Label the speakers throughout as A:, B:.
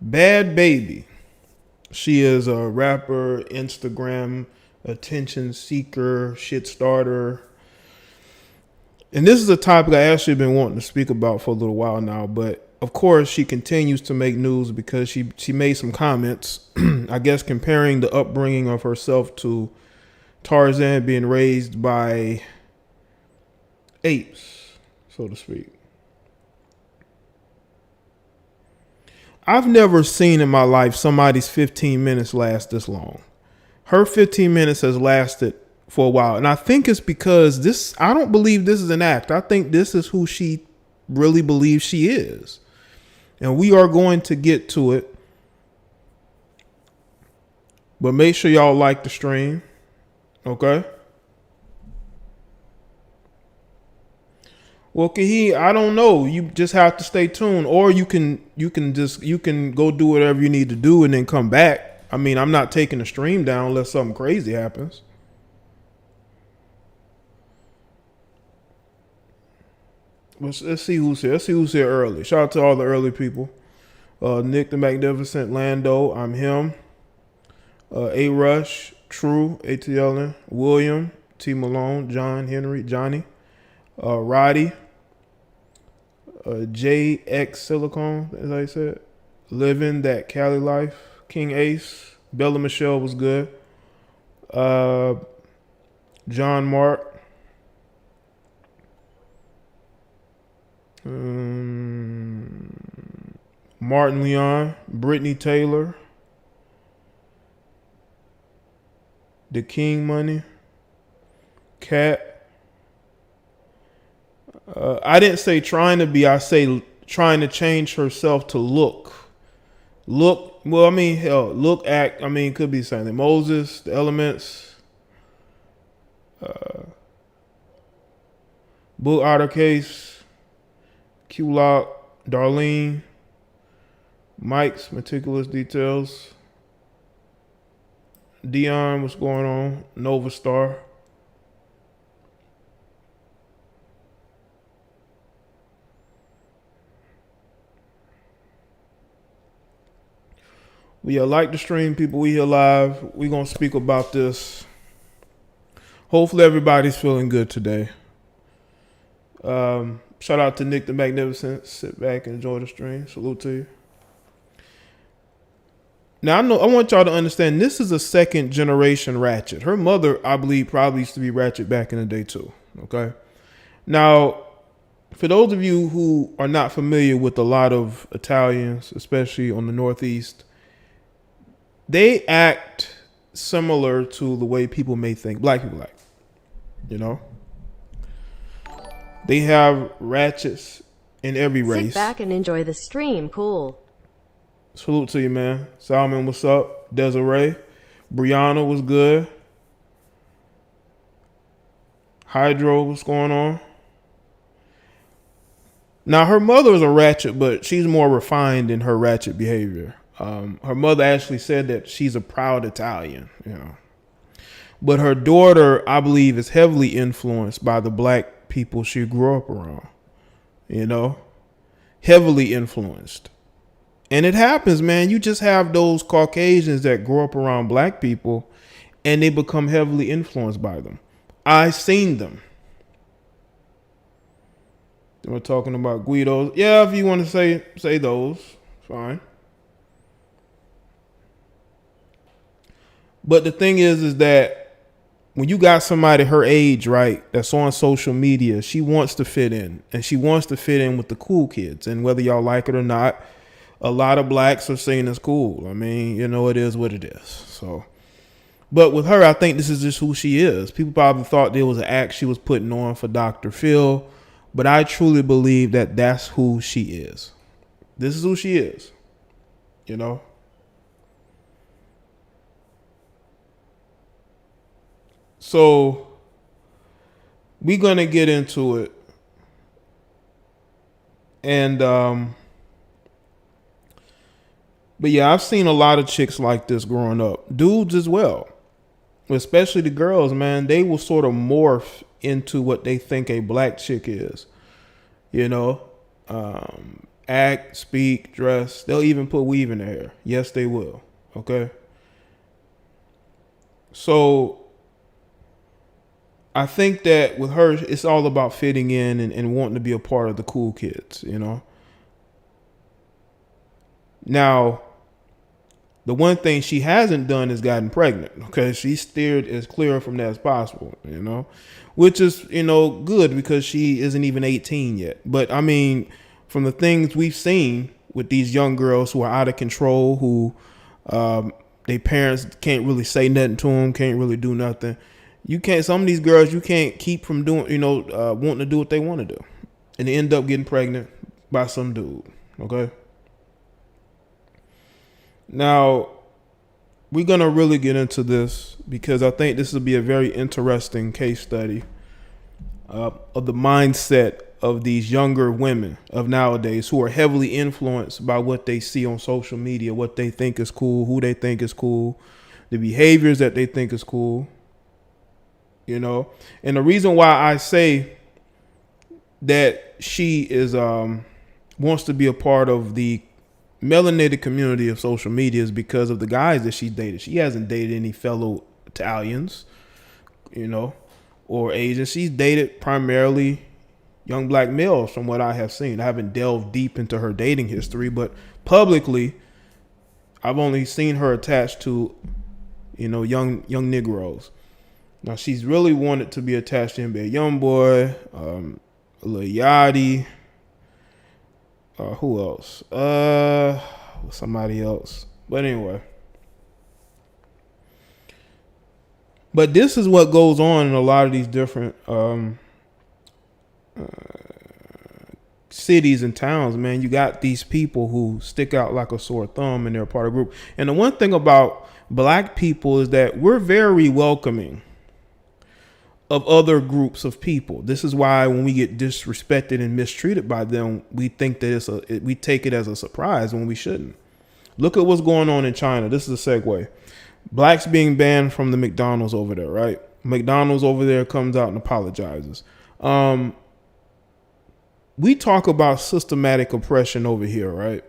A: Bhad Bhabie. She is a rapper, Instagram attention seeker, shit starter. And this is a topic I actually been wanting to speak about for a little while now, but of course she continues to make news because she made some comments, I guess comparing the upbringing of herself to Tarzan being raised by apes, so to speak. I've never seen in my life somebody's 15 minutes last this long. Her 15 minutes has lasted for a while. And I think it's because I don't believe this is an act. I think this is who she really believes she is. And we are going to get to it. But make sure y'all like the stream. Okay? Well, Kahi, I don't know. You just have to stay tuned, or you can go do whatever you need to do and then come back. I mean, I'm not taking the stream down unless something crazy happens. Let's see who's here. Let's see who's here early. Shout out to all the early people. Nick the Magnificent, Lando, I'm him. A Rush, True, ATLN, William, T Malone, John Henry, Johnny, Roddy, JX Silicone, as I said, Living That Cali Life, King Ace, Bella Michelle was good, John Mark, Martin Leon, Brittany Taylor, The King Money, Cat. I didn't say trying to be. I say trying to change herself to look. Look. Well, I mean, hell, look, act. I mean, could be something. Moses, The Elements, Book Outer Case, Q-Lock, Darlene, Mike's Meticulous Details, Dion, what's going on? Nova Star. We like the stream, people. We here live. We gonna speak about this. Hopefully everybody's feeling good today. Shout out to Nick the Magnificent. Sit back and enjoy the stream. Salute to you. Now I want y'all to understand this is a second generation Ratchet. Her mother, I believe, probably used to be Ratchet back in the day too. Okay. Now, for those of you who are not familiar with a lot of Italians, especially on the Northeast, they act similar to the way people may think black people act. You know? They have ratchets in every race.
B: Sit back and enjoy the stream. Cool.
A: Salute to you, man. Salmon, what's up? Desiree. Brianna, was good? Hydro, what's going on? Now, her mother is a ratchet, but she's more refined in her ratchet behavior. Her mother actually said that she's a proud Italian, you know. But her daughter, I believe, is heavily influenced by the black people she grew up around, you know, heavily influenced. And it happens, man. You just have those Caucasians that grow up around black people and they become heavily influenced by them. I've seen them. We're talking about Guidos. Yeah, if you want to say those, fine. But the thing is that when you got somebody her age, right, that's on social media, she wants to fit in. And she wants to fit in with the cool kids. And whether y'all like it or not, a lot of blacks are seen as cool. I mean, you know, it is what it is. So, but with her, I think this is just who she is. People probably thought there was an act she was putting on for Dr. Phil. But I truly believe that that's who she is. This is who she is. You know? So, we're going to get into it. And, but yeah, I've seen a lot of chicks like this growing up. Dudes as well. Especially the girls, man. They will sort of morph into what they think a black chick is. You know? act, speak, dress. They'll even put weave in their hair. Yes, they will. Okay. So I think that with her, it's all about fitting in and wanting to be a part of the cool kids, you know. Now, the one thing she hasn't done is gotten pregnant. Okay, she steered as clear from that as possible, you know, which is, you know, good because she isn't even 18 yet. But I mean, from the things we've seen with these young girls who are out of control, who their parents can't really say nothing to them, can't really do nothing. You can't. Some of these girls you can't keep from doing, you know, wanting to do what they want to do, and they end up getting pregnant by some dude. Okay. Now, we're going to really get into this because I think this will be a very interesting case study of the mindset of these younger women of nowadays who are heavily influenced by what they see on social media, what they think is cool, who they think is cool, the behaviors that they think is cool, you know. And the reason why I say that she is wants to be a part of the melanated community of social media is because of the guys that she's dated. She hasn't dated any fellow Italians, you know, or Asians. She's dated primarily young black males from what I have seen. I haven't delved deep into her dating history, but publicly, I've only seen her attached to, you know, young Negroes. Now, she's really wanted to be attached to NBA YoungBoy, Lil Yachty. Who else? Somebody else. But anyway. But this is what goes on in a lot of these different cities and towns, man. You got these people who stick out like a sore thumb and they're a part of a group. And the one thing about black people is that we're very welcoming of other groups of people. This is why when we get disrespected and mistreated by them, we think that we take it as a surprise when we shouldn't. Look at what's going on in China. This is a segue. Blacks being banned from the McDonald's over there, right? McDonald's over there comes out and apologizes. We talk about systematic oppression over here, right?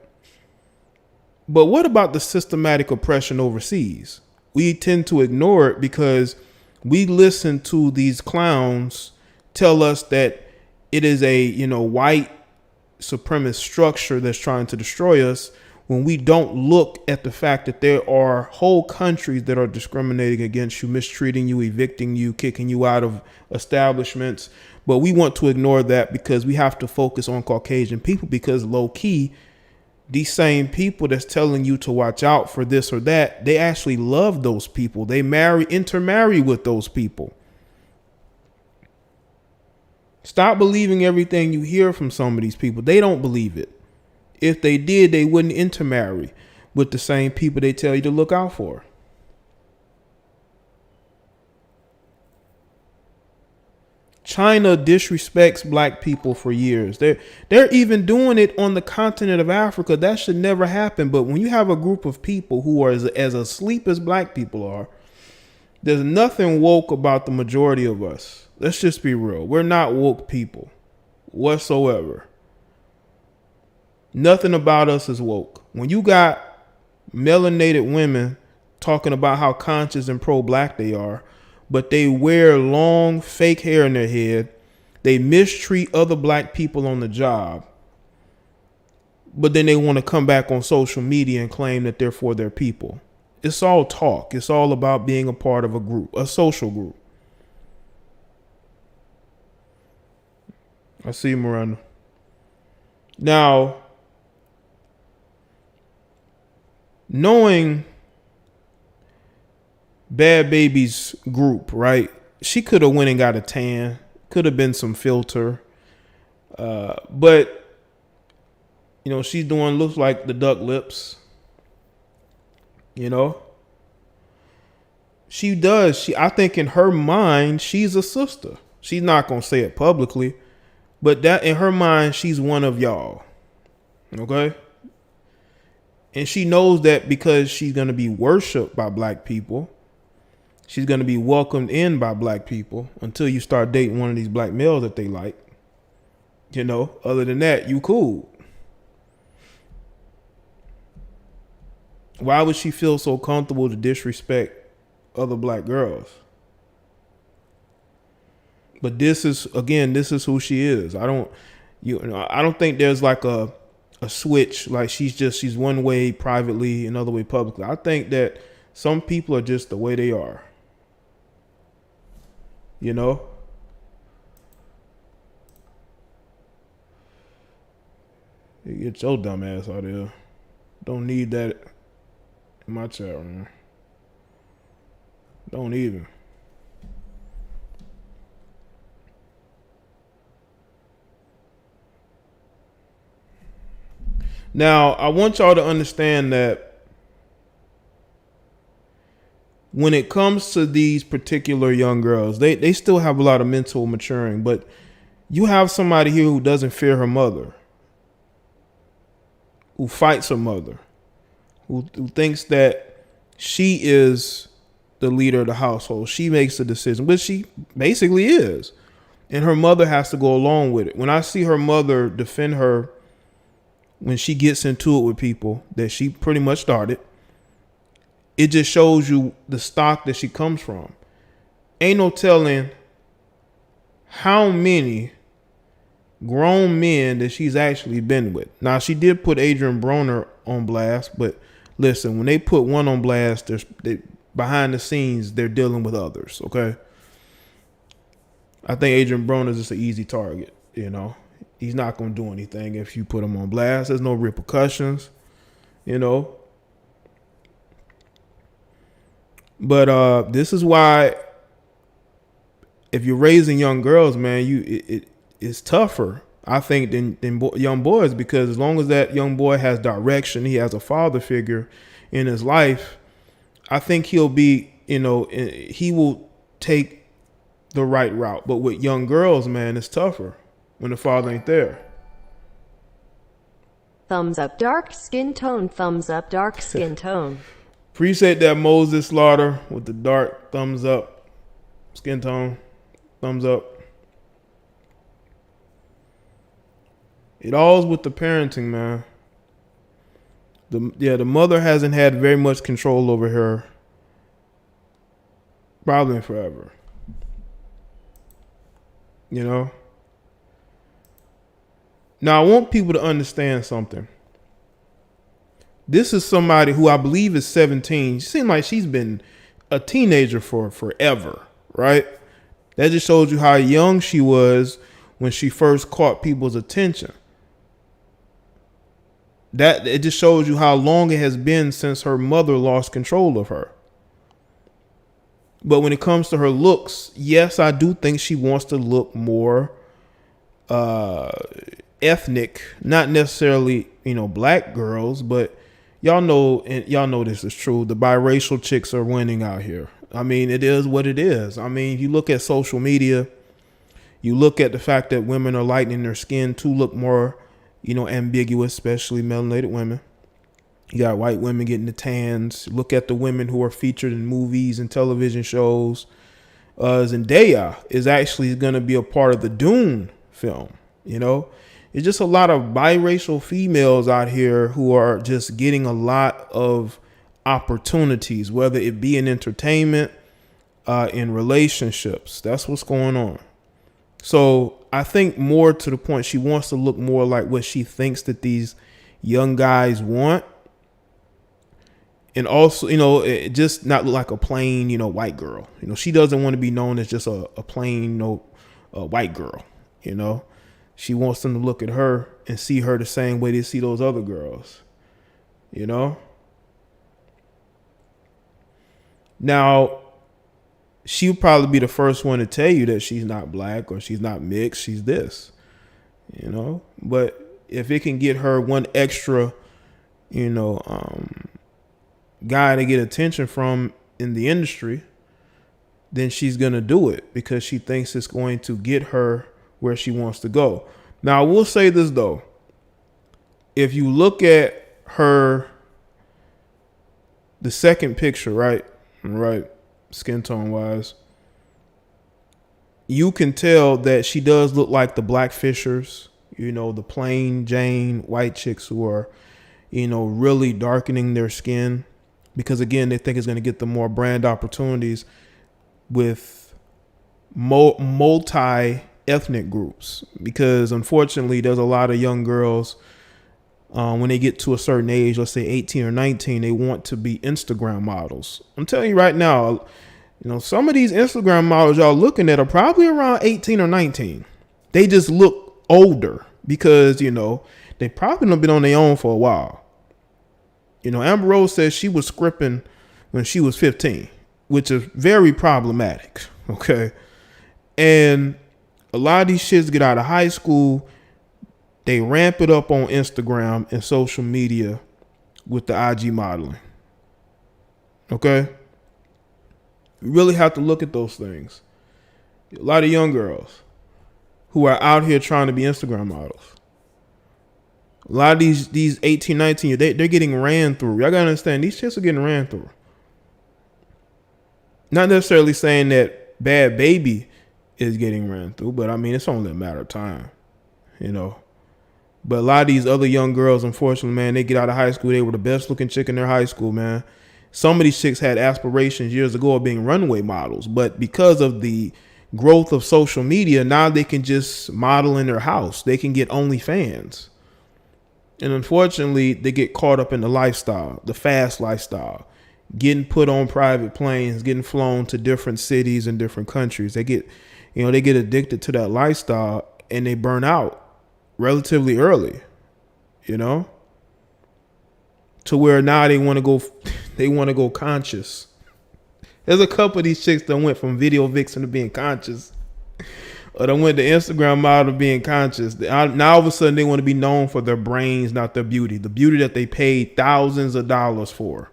A: But what about the systematic oppression overseas? We tend to ignore it because we listen to these clowns tell us that it is a, you know, white supremacist structure that's trying to destroy us, when we don't look at the fact that there are whole countries that are discriminating against you, mistreating you, evicting you, kicking you out of establishments. But we want to ignore that because we have to focus on Caucasian people, because low key, these same people that's telling you to watch out for this or that, they actually love those people. They intermarry with those people. Stop believing everything you hear from some of these people. They don't believe it. If they did, they wouldn't intermarry with the same people they tell you to look out for. China disrespects black people for years. They're even doing it on the continent of Africa. That should never happen. But when you have a group of people who are as asleep as black people are, there's nothing woke about the majority of us. Let's just be real. We're not woke people whatsoever. Nothing about us is woke. When you got melanated women talking about how conscious and pro-black they are, but they wear long fake hair in their head, they mistreat other black people on the job, but then they want to come back on social media and claim that they're for their people. It's all talk. It's all about being a part of a group, a social group. I see you, Miranda. Now, knowing Bhad Bhabie's group, right? She could have went and got a tan. Could have been some filter. But, you know, she's doing, looks like the duck lips. You know? She does. I think in her mind, she's a sister. She's not going to say it publicly. But that in her mind, she's one of y'all. Okay? And she knows that because she's going to be worshiped by black people. She's going to be welcomed in by black people until you start dating one of these black males that they like. You know, other than that, you cool. Why would she feel so comfortable to disrespect other black girls? But this is who she is. I don't think there's like a switch, like she's one way privately, another way publicly. I think that some people are just the way they are. You know? You get your dumb ass out there. Don't need that in my chat room. Don't even. Now, I want y'all to understand that when it comes to these particular young girls, they still have a lot of mental maturing, but you have somebody here who doesn't fear her mother, who fights her mother, who thinks that she is the leader of the household. She makes the decision, which she basically is. And her mother has to go along with it. When I see her mother defend her when she gets into it with people that she pretty much started, it just shows you the stock that she comes from. Ain't no telling how many grown men that she's actually been with. Now, she did put Adrian Broner on blast, but listen, when they put one on blast, behind the scenes, they're dealing with others, okay? I think Adrian Broner is just an easy target, you know? He's not going to do anything if you put him on blast. There's no repercussions, you know? But this is why if you're raising young girls, man, it's tougher, I think, than young boys, because as long as that young boy has direction, he has a father figure in his life, I think he'll be, you know, he will take the right route. But with young girls, man, it's tougher when the father ain't there.
B: Thumbs up, dark skin tone. Thumbs up, dark skin tone.
A: Appreciate that, Moses Slaughter, with the dark thumbs up, skin tone, thumbs up. It all's with the parenting, man. The mother hasn't had very much control over her, probably in forever. You know? Now, I want people to understand something. This is somebody who I believe is 17. She seems like she's been a teenager for forever, right? That just shows you how young she was when she first caught people's attention. That it just shows you how long it has been since her mother lost control of her. But when it comes to her looks, yes, I do think she wants to look more ethnic, not necessarily, you know, black girls, but y'all know this is true. The biracial chicks are winning out here. I mean, it is what it is. I mean, you look at social media, you look at the fact that women are lightening their skin to look more, you know, ambiguous, especially melanated women. You got white women getting the tans. Look at the women who are featured in movies and television shows. Zendaya is actually going to be a part of the Dune film. You know, it's just a lot of biracial females out here who are just getting a lot of opportunities, whether it be in entertainment, in relationships. That's what's going on. So I think more to the point, she wants to look more like what she thinks that these young guys want. And also, you know, it just not look like a plain, you know, white girl. You know, she doesn't want to be known as just a plain, you know, white girl. You know, she wants them to look at her and see her the same way they see those other girls. You know? Now, she'll probably be the first one to tell you that she's not black or she's not mixed. She's this, you know, but if it can get her one extra, you know, guy to get attention from in the industry, then she's going to do it because she thinks it's going to get her where she wants to go. Now, I will say this, though. If you look at her, the second picture, right, skin tone wise, you can tell that she does look like the black fishers, you know, the plain Jane white chicks who are, really darkening their skin because, again, they think it's going to get them more brand opportunities with multi-ethnic groups. Because, unfortunately, there's a lot of young girls, when they get to a certain age, let's say 18 or 19, they want to be Instagram models. I'm telling you right now, some of these Instagram models y'all looking at are probably around 18 or 19. They just look older because, they probably not been on their own for a while. Amber Rose says she was scripting when she was 15, which is very problematic. Okay. And a lot of these shits get out of high school. They ramp it up on Instagram and social media with the IG modeling. Okay. You really have to look at those things. A lot of young girls who are out here trying to be Instagram models. A lot of these 18, 19, they're getting ran through. Y'all gotta understand, these chicks are getting ran through. Not necessarily saying that Bhad Bhabie is getting ran through, but I mean, it's only a matter of time, But a lot of these other young girls, unfortunately, man, they get out of high school. They were the best looking chick in their high school, man. Some of these chicks had aspirations years ago of being runway models, but because of the growth of social media, now they can just model in their house. They can get OnlyFans. And unfortunately, they get caught up in the lifestyle, the fast lifestyle, getting put on private planes, getting flown to different cities and different countries. They get, they get addicted to that lifestyle and they burn out relatively early, to where now they want to go conscious. There's a couple of these chicks that went from video vixen to being conscious, or they went to Instagram model to being conscious. Now all of a sudden they want to be known for their brains, not their beauty. The beauty that they paid thousands of dollars for.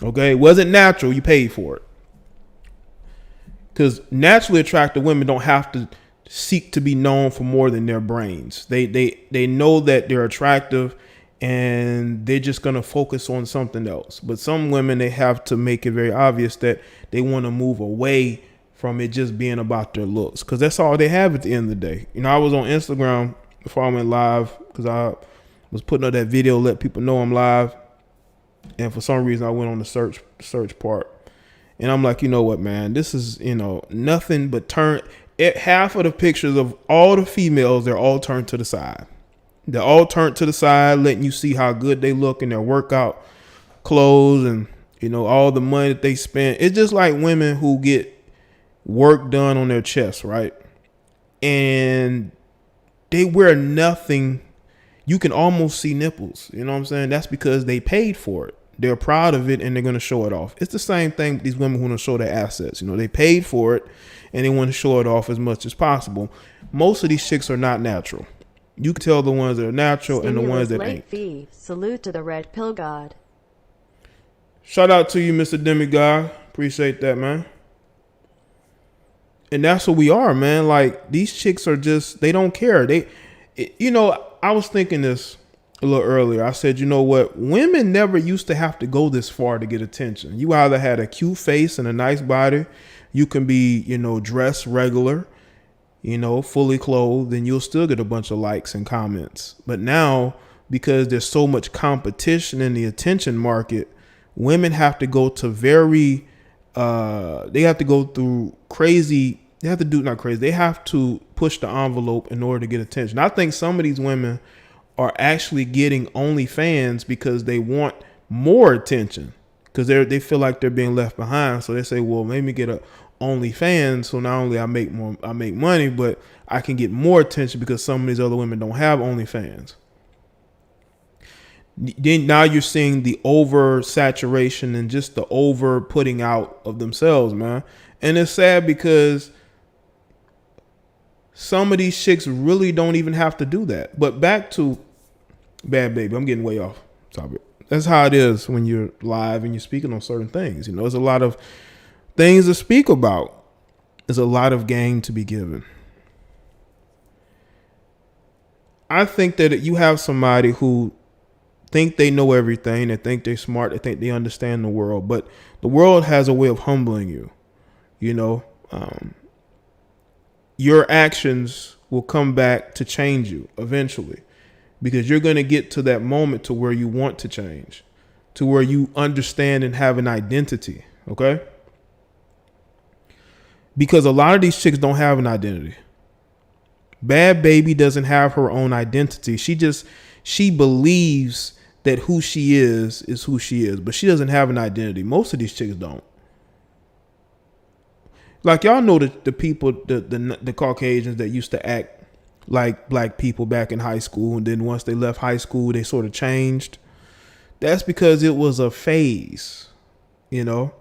A: Okay, it wasn't natural. You paid for it. Because naturally attractive women don't have to seek to be known for more than their brains. They know that they're attractive and they're just going to focus on something else. But some women, they have to make it very obvious that they want to move away from it just being about their looks, because that's all they have at the end of the day. I was on Instagram before I went live because I was putting up that video to let people know I'm live. And for some reason I went on the search part. And I'm like, you know what, man, this is, nothing but half of the pictures of all the females, they're all turned to the side. They're all turned to the side, letting you see how good they look in their workout clothes and, all the money that they spend. It's just like women who get work done on their chest, right? And they wear nothing. You can almost see nipples. You know what I'm saying? That's because they paid for it. They're proud of it and they're going to show it off. It's the same thing with these women who want to show their assets. They paid for it and they want to show it off as much as possible. Most of these chicks are not natural. You can tell the ones that are natural and the ones that ain't.
B: Fee. Salute to the red pill god.
A: Shout out to you, Mr. Demigod. Appreciate that, man. And that's what we are, man. Like, these chicks are just, they don't care. I was thinking this a little earlier. I said, you know what? Women never used to have to go this far to get attention. You either had a cute face and a nice body. You can be, dressed regular, fully clothed, and you'll still get a bunch of likes and comments. But now, because there's so much competition in the attention market, women have to go to they have to go through crazy. They have to push the envelope in order to get attention. I think some of these women are actually getting OnlyFans because they want more attention, because they feel like they're being left behind. So they say, well, let me get a OnlyFans. So not only I make money, but I can get more attention because some of these other women don't have OnlyFans. Then now you're seeing the oversaturation and just the over putting out of themselves, man. And it's sad because some of these chicks really don't even have to do that. But back to Bhad Bhabie. I'm getting way off topic. That's how it is when you're live and you're speaking on certain things. There's a lot of things to speak about. There's a lot of game to be given. I think that you have somebody who think they know everything. They think they're smart. They think they understand the world. But the world has a way of humbling you. Your actions will come back to change you eventually. because you're going to get to that moment to where you want to change, to where you understand and have an identity. Okay. Because a lot of these chicks don't have an identity. Bhad Bhabie doesn't have her own identity. She believes that who she is who she is, but she doesn't have an identity. Most of these chicks don't. Like, y'all know the people, the Caucasians that used to act like black people back in high school, and then once they left high school, they sort of changed. That's because it was a phase, you know.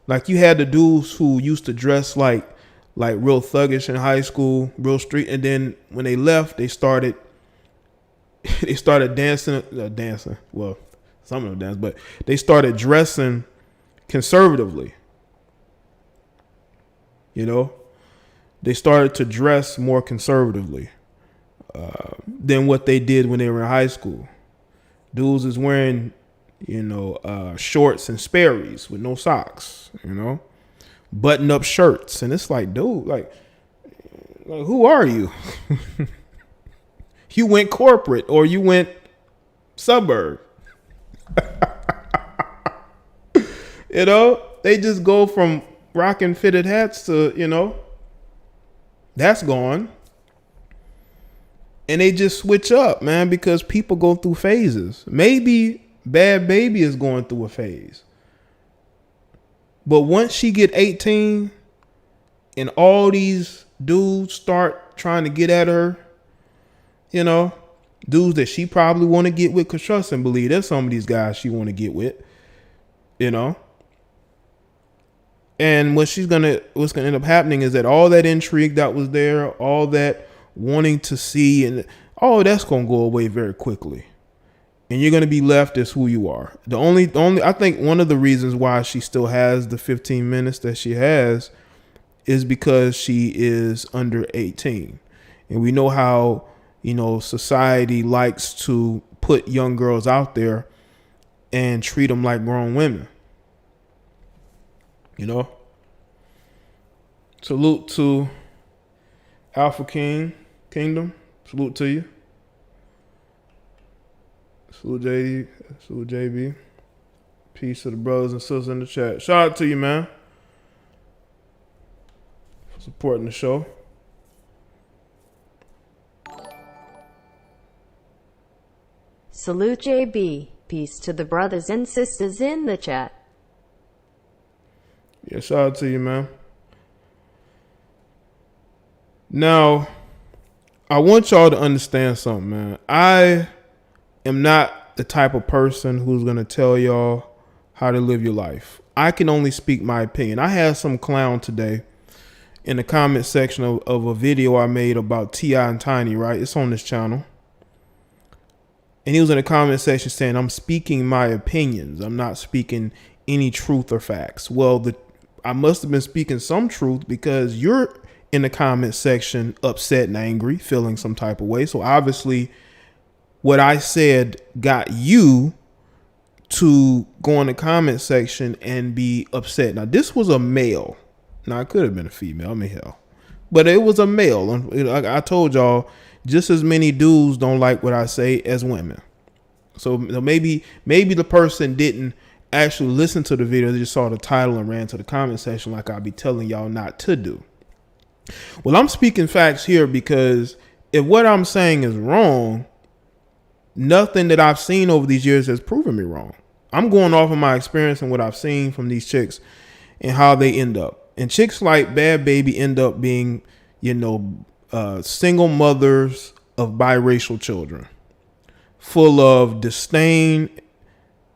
A: Like, you had the dudes who used to dress like real thuggish in high school, real street, and then when they left, they started dancing. Well, some of them dance, but they started dressing conservatively. You know, they started to dress more conservatively than what they did when they were in high school. Dudes is wearing, shorts and Sperry's with no socks, button up shirts. And it's like, dude, like who are you? You went corporate or you went suburb. They just go from rocking fitted hats to, that's gone. And they just switch up, man, because people go through phases. Maybe Bhad Bhabie is going through a phase. But once she get 18 and all these dudes start trying to get at her, dudes that she probably want to get with, because trust and believe, there's some of these guys she want to get with, And what's gonna end up happening is that all that intrigue that was there, all that wanting to see, and all that's gonna go away very quickly, and you're gonna be left as who you are. The only I think one of the reasons why she still has the 15 minutes that she has is because she is under 18, and we know how society likes to put young girls out there and treat them like grown women. Salute to Alpha Kingdom. Salute to you. Salute JD. Salute JB. Peace to the brothers and sisters in the chat. Shout out to you, man, for supporting the show.
B: Salute JB. Peace to the brothers and sisters in the chat.
A: Yeah, shout out to you, man. Now, I want y'all to understand something, man. I am not the type of person who's going to tell y'all how to live your life. I can only speak my opinion. I had some clown today in the comment section of a video I made about T.I. and Tiny, right? It's on this channel. And he was in the comment section saying, I'm speaking my opinions. I'm not speaking any truth or facts. Well, I must have been speaking some truth, because you're in the comment section upset and angry, feeling some type of way. So obviously what I said got you to go in the comment section and be upset. Now, this was a male. Now, it could have been a female. I mean, hell. But it was a male. I told y'all, just as many dudes don't like what I say as women. So maybe the person didn't actually listen to the video. They just saw the title and ran to the comment section like I'll be telling y'all not to do. Well, I'm speaking facts here, because if what I'm saying is wrong, nothing that I've seen over these years has proven me wrong. I'm going off of my experience and what I've seen from these chicks and how they end up. And chicks like Bhad Bhabie end up being, single mothers of biracial children, full of disdain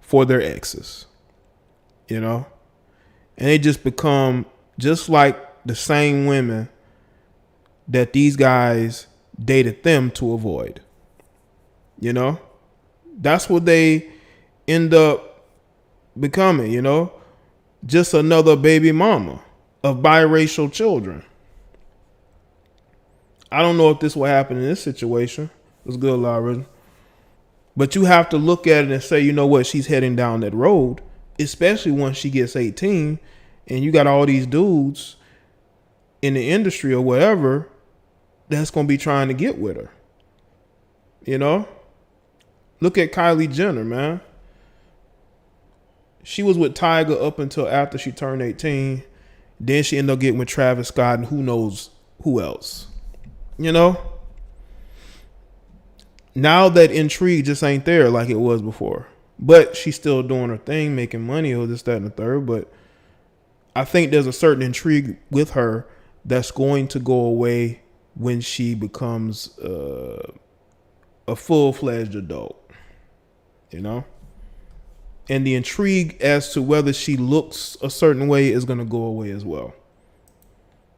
A: for their exes, and they just become just like the same women that these guys dated them to avoid. That's what they end up becoming, just another baby mama of biracial children. I don't know if this will happen in this situation. It's good, Laura. But you have to look at it and say, you know what, she's heading down that road, especially once she gets 18 and you got all these dudes in the industry or whatever that's going to be trying to get with her. Look at Kylie Jenner, man. She was with Tyga up until after she turned 18. Then she ended up getting with Travis Scott and who knows who else. You know? Now that intrigue just ain't there like it was before. But she's still doing her thing, making money or this, that, and the third. But I think there's a certain intrigue with her that's going to go away when she becomes a full-fledged adult. You know? And the intrigue as to whether she looks a certain way is going to go away as well.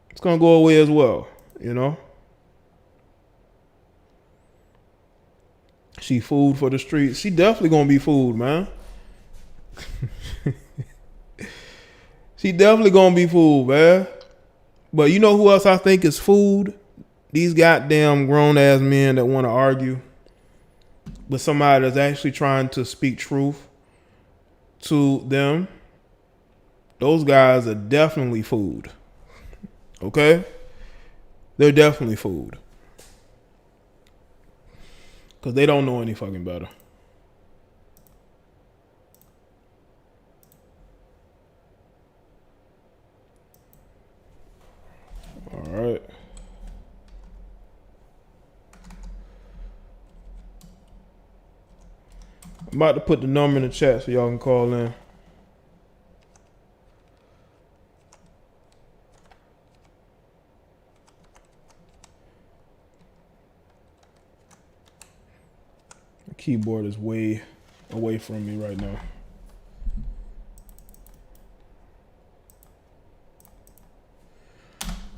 A: It's going to go away as well, you know? She food for the streets. She definitely going to be food, man. She definitely going to be food, man. But you know who else I think is food? These goddamn grown-ass men that want to argue with somebody that's actually trying to speak truth to them. Those guys are definitely food. Okay? They're definitely food. Because they don't know any fucking better. All right. I'm about to put the number in the chat so y'all can call in. The keyboard is way away from me right now.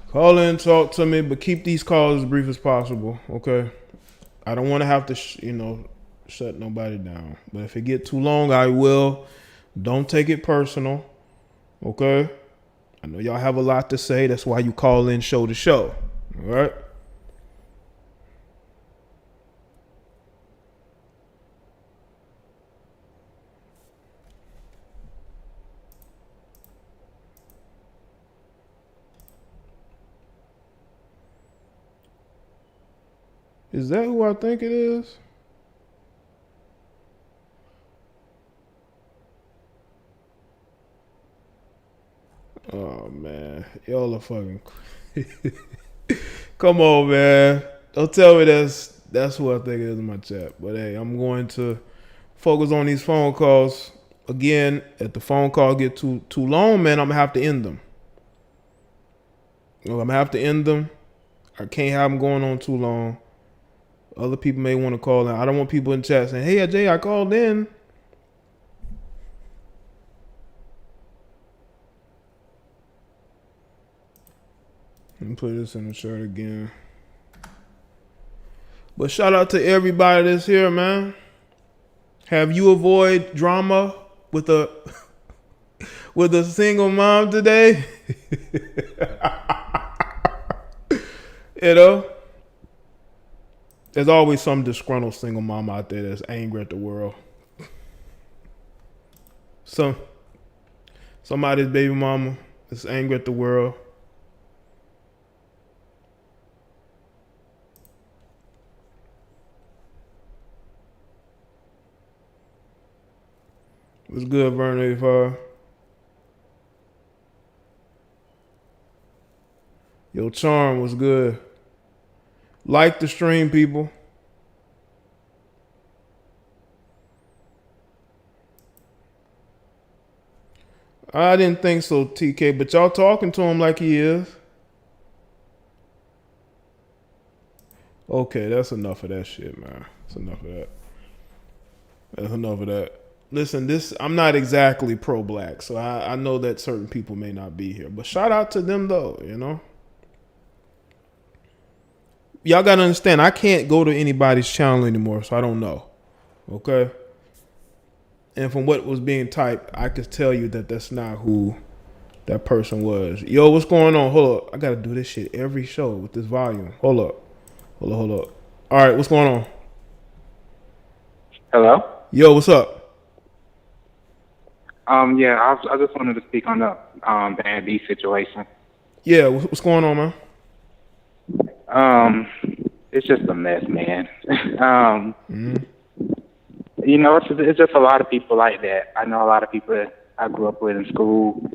A: Call in, talk to me, but keep these calls as brief as possible, okay? I don't want to have to, shut nobody down. But if it get too long, I will. Don't take it personal, okay? I know y'all have a lot to say. That's why you call in show to show, all right? Is that who I think it is? Oh, man. Y'all are fucking... Come on, man. Don't tell me that's who I think it is in my chat. But, hey, I'm going to focus on these phone calls. Again, if the phone call get too long, man, I'm going to have to end them. I'm going to have to end them. I can't have them going on too long. Other people may want to call in. I don't want people in chat saying, hey, Jay, I called in. Let me put this in the shirt again. But shout out to everybody that's here, man. Have you avoid drama with a with a single mom today? You know? There's always some disgruntled single mom out there that's angry at the world. Somebody's baby mama is angry at the world. What's good, Vern 85? Yo, Charm was good. Like the stream, people. I didn't think so, TK, but y'all talking to him like he is. Okay, that's enough of that shit, man. That's enough of that. That's enough of that. Listen, I'm not exactly pro-black, so I know that certain people may not be here. But shout out to them, though, you know? Y'all got to understand, I can't go to anybody's channel anymore, so I don't know. Okay? And from what was being typed, I could tell you that that's not who that person was. Yo, what's going on? Hold up. I got to do this shit every show with this volume. Hold up. Hold up. All right, what's going on?
C: Hello?
A: Yo, what's up?
C: Yeah, I just wanted to speak on the Bhad Bhabie situation.
A: Yeah, what's going on, man?
C: It's just a mess, man. it's just a lot of people like that. I know a lot of people that I grew up with in school.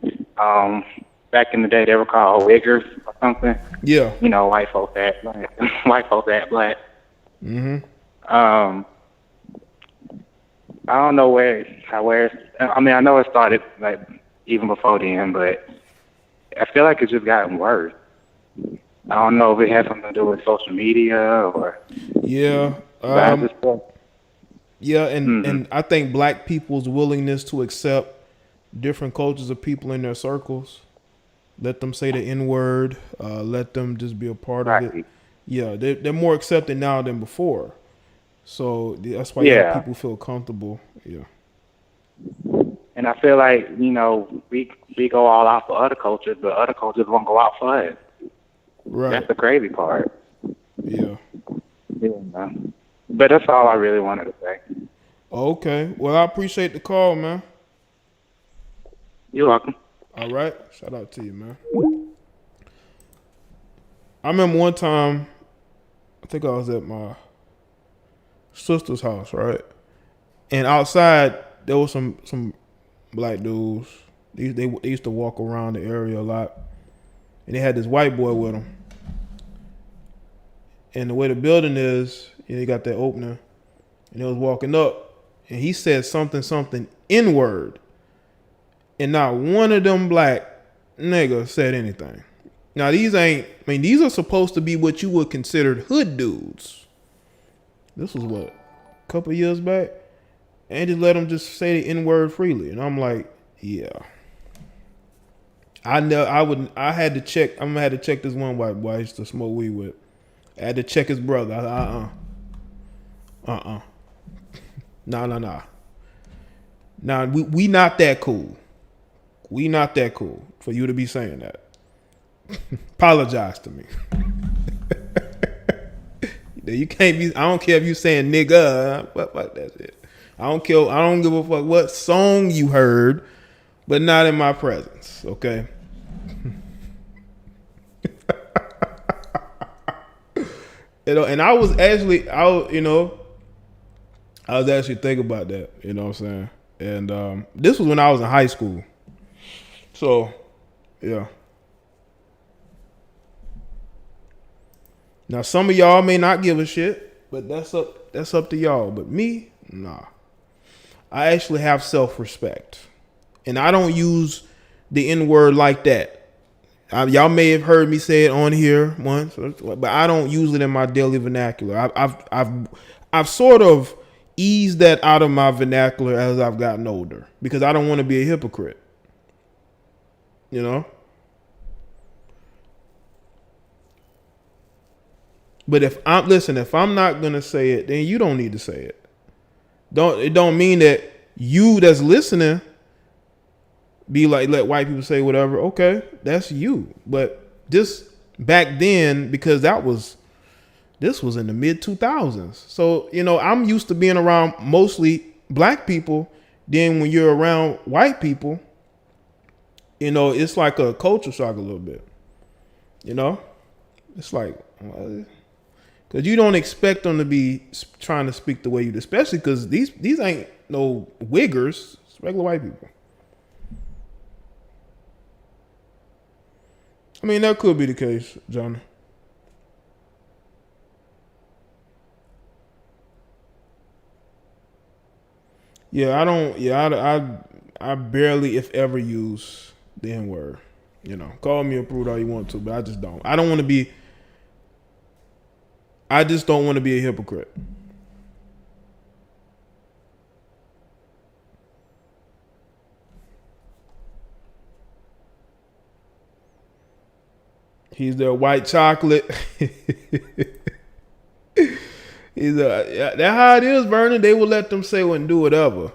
C: Back in the day, they were called wiggers or something.
A: Yeah.
C: White folks act black. White folks act black.
A: Mm-hmm.
C: I don't know where. I mean, I know it started like even before then, but I feel like it's just gotten worse. I don't know if it has something to do with social media or.
A: Yeah.
C: But I just
A: Yeah, and I think black people's willingness to accept different cultures of people in their circles, let them say the N-word, let them just be a part of it. Yeah, they're more accepting now than before. So that's why young people feel comfortable. Yeah.
C: And I feel like, we go all out for other cultures, but other cultures won't go out for us.
A: Right.
C: That's the crazy part.
A: Yeah.
C: Yeah. But that's all I really wanted to say.
A: Okay. Well, I appreciate the call, man.
C: You're welcome.
A: All right. Shout out to you, man. I remember one time, I think I was at my sister's house, right? And outside, there was some black dudes. They used to walk around the area a lot. And they had this white boy with them. And the way the building is, they got that opening. And they was walking up. And he said something N-word. And not one of them black niggas said anything. Now, these are supposed to be what you would consider hood dudes. This was what? A couple years back? And just let them just say the N-word freely. And I'm like, yeah. I'm gonna have to check this one white boy I used to smoke weed with. I had to check his brother. Nah. Nah, we not that cool. We not that cool for you to be saying that. Apologize to me. You can't be. I don't care if you saying nigga. Fuck that shit. I don't care. I don't give a fuck what song you heard, but not in my presence. Okay. And I was actually thinking about that. You know what I'm saying? And this was when I was in high school. So, yeah. Now some of y'all may not give a shit, but that's up to y'all. But me, nah. I actually have self-respect. And I don't use the N-word like that. Y'all may have heard me say it on here once, but I don't use it in my daily vernacular. I've sort of eased that out of my vernacular as I've gotten older because I don't want to be a hypocrite. You know? But if I'm not gonna say it, then you don't need to say it. It don't mean that you that's listening be like, let white people say whatever. Okay, that's you. But just back then, because this was in the mid 2000s. So, I'm used to being around mostly black people. Then when you're around white people, it's like a culture shock a little bit. It's like, because you don't expect them to be trying to speak the way you do, especially because these ain't no wiggers. It's regular white people. I mean, that could be the case, John. Yeah, I don't. Yeah, I barely, if ever, use the N-word. Call me a prude all you want to, but I just don't. I don't want to be. I just don't want to be a hypocrite. He's their white chocolate. That's how it is, Vernon. They will let them say and do whatever.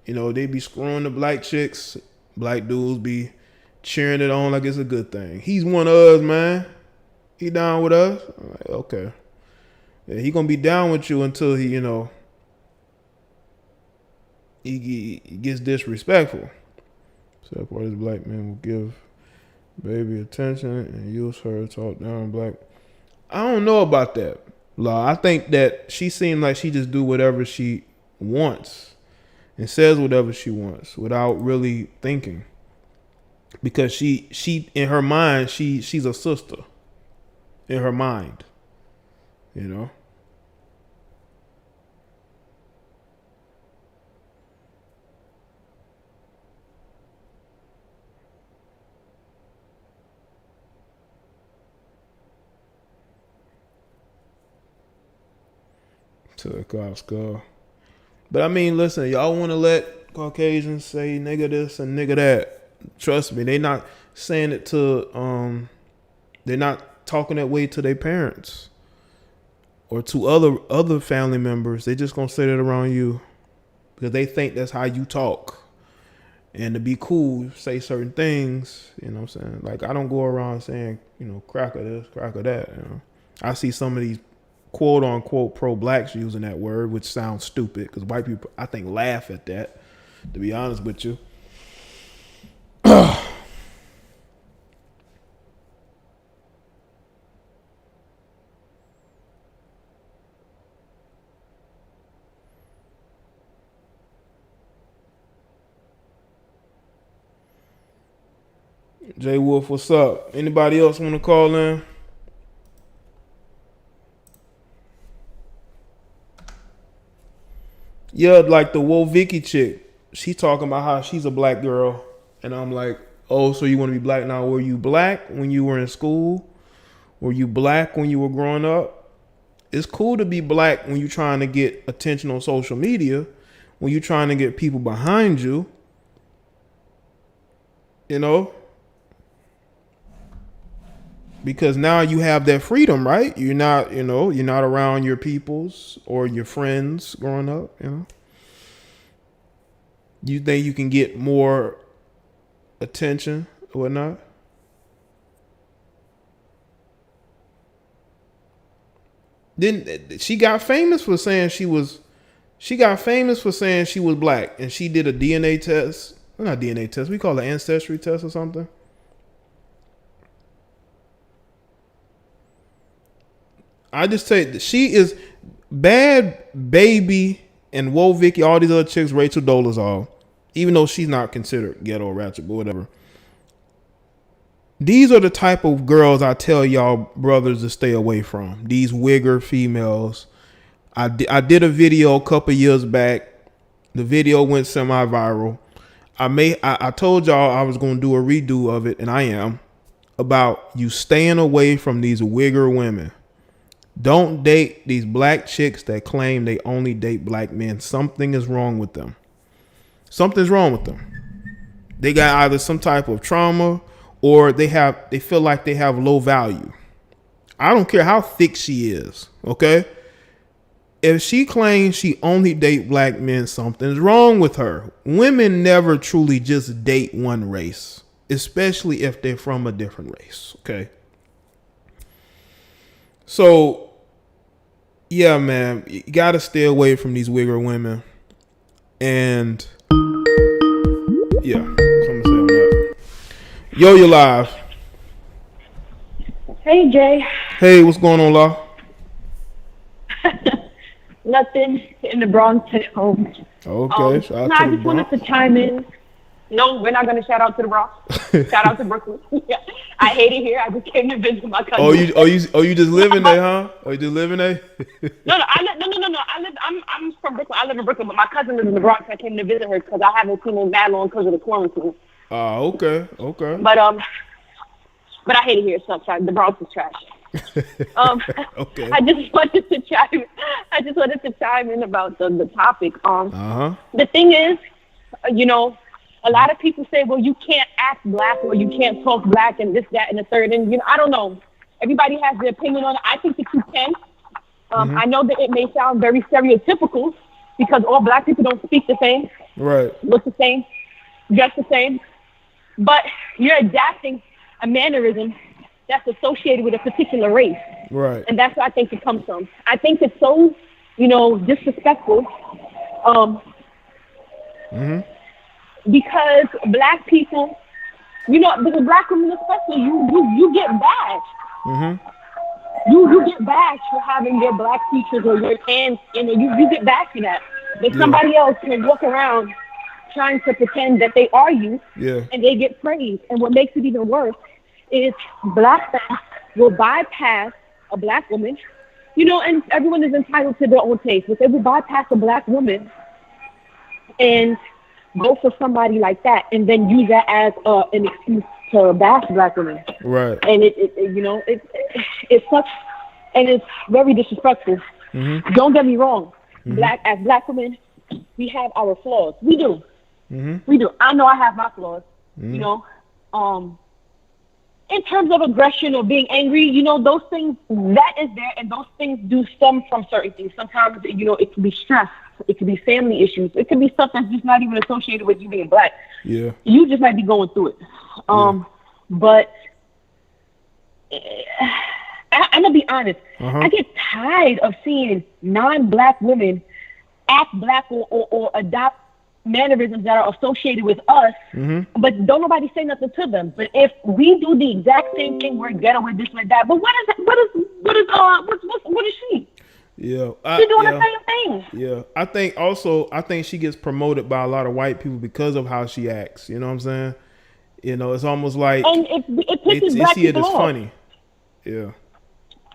A: They be screwing the black chicks. Black dudes be cheering it on like it's a good thing. He's one of us, man. He down with us? I'm like, okay. Yeah, he gonna be down with you until he gets disrespectful. So part of black men will give baby attention and use her to talk down black. I don't know about that, Law. I think that she seemed like she just do whatever she wants and says whatever she wants without really thinking. Because she in her mind, she's a sister. In her mind. You know? To the cops go. But I mean, listen, y'all want to let Caucasians say nigga this and nigga that. Trust me, they not saying it to they're not talking that way to their parents or to other family members. They just gonna say that around you because they think that's how you talk. And to be cool, say certain things, you know what I'm saying? Like I don't go around saying, you know, cracker this, cracker that, you know. I see some of these quote unquote pro-blacks using that word, which sounds stupid because white people, I think, laugh at that, to be honest with you. Jay Wolf, what's up? Anybody else want to call in? Yeah, like the Wo Vicky chick. She talking about how she's a black girl. And I'm like, oh, so you want to be black now? Were you black when you were in school? Were you black when you were growing up? It's cool to be black when you're trying to get attention on social media. When you're trying to get people behind you. You know? Because now you have that freedom, right? You're not, you know, you're not around your peoples or your friends growing up, you know. You think you can get more attention or whatnot? Then she got famous for saying she was black, and she did a DNA test. Not DNA test, we call it ancestry test or something. I just tell you, she is Bhad Bhabie and Wo Vicky, all these other chicks, Rachel Dolezal, even though she's not considered ghetto or ratchet, but whatever. These are the type of girls I tell y'all brothers to stay away from. These wigger females. I did a video a couple years back. The video went semi-viral. I told y'all I was going to do a redo of it, and I am, about you staying away from these wigger women. Don't date these black chicks that claim they only date black men. Something is wrong with them. Something's wrong with them. They got either some type of trauma or they feel like they have low value. I don't care how thick she is, okay? If she claims she only date black men, something's wrong with her. Women never truly just date one race, especially if they're from a different race, okay? So, yeah, man, you gotta stay away from these wigger women. And yeah, something to say on that. Yo, you're live.
D: Hey, Jay.
A: Hey, what's going on, La?
D: Nothing, in the Bronx at home.
A: Okay, shout out to
D: I
A: the
D: just wanted
A: Bronx.
D: to chime in. No, we're not going to shout out to the Bronx. Shout out to Brooklyn. Yeah. I hate it here. I just came to visit my cousin.
A: Oh, you just living there, huh? Oh, you just living there?
D: No. I'm from Brooklyn. I live in Brooklyn, but my cousin lives in the Bronx. I came to visit her because I haven't seen her that long because of the quarantine.
A: Oh, okay.
D: But I hate it here. So the Bronx is trash.
A: Okay.
D: I just wanted to chime in about the topic. The thing is, you know, a lot of people say, well, you can't act black or you can't talk black and this, that, and the third. And, you know, I don't know. Everybody has their opinion on it. I think that you can. I know that it may sound very stereotypical because all black people don't speak the same,
A: Right.
D: look the same, dress the same. But you're adapting a mannerism that's associated with a particular race.
A: Right.
D: And that's where I think it comes from. I think it's so, you know, disrespectful. Because black people, you know, because black women especially, you get bashed. You get bashed for having your black features or your hands, you know, you get bashed for that. But somebody else can walk around trying to pretend that they are you, and they get praised. And what makes it even worse is black men will bypass a black woman, you know, and everyone is entitled to their own taste, but they will bypass a black woman and go for somebody like that, and then use that as an excuse to bash black women.
A: Right.
D: And it you know, it sucks, and it's very disrespectful. Don't get me wrong. As black women, we have our flaws. We do. We do. I know I have my flaws. You know, in terms of aggression or being angry, you know, those things, that is there, and those things do stem from certain things. Sometimes, you know, it can be stress. It could be family issues. It could be stuff that's just not even associated with you being black. Yeah. You just might be going through it. But I'm going to be honest. I get tired of seeing non-black women act black or adopt mannerisms that are associated with us, but don't nobody say nothing to them. But if we do the exact same thing, we're ghetto with this, with that. But what is she?
A: Yeah,
D: she's doing the same thing.
A: Yeah, I think she gets promoted by a lot of white people because of how she acts. You know what I'm saying? You know, it's almost like
D: and it pisses black people off.
A: Funny. Yeah.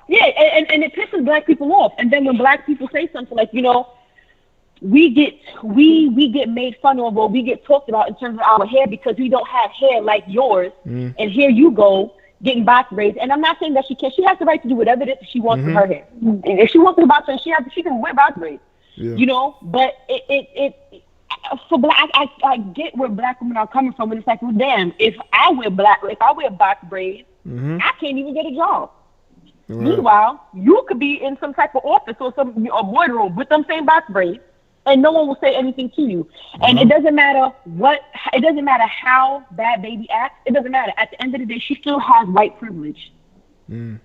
D: Yeah, and it pisses black people off. And then when black people say something like, you know, we get made fun of, or we get talked about in terms of our hair because we don't have hair like yours, and here you go getting box braids. And I'm not saying that she can't. She has the right to do whatever it is she wants with her hair. And if she wants to box braids, she can wear box braids. Yeah. You know, but it for black, I get where black women are coming from, and it's like, well, damn, if I wear box braids, I can't even get a job. Right. Meanwhile, you could be in some type of office or a boardroom with them same box braids, and no one will say anything to you. And it doesn't matter how Bhad Bhabie acts. It doesn't matter. At the end of the day, she still has white privilege.
A: Yeah,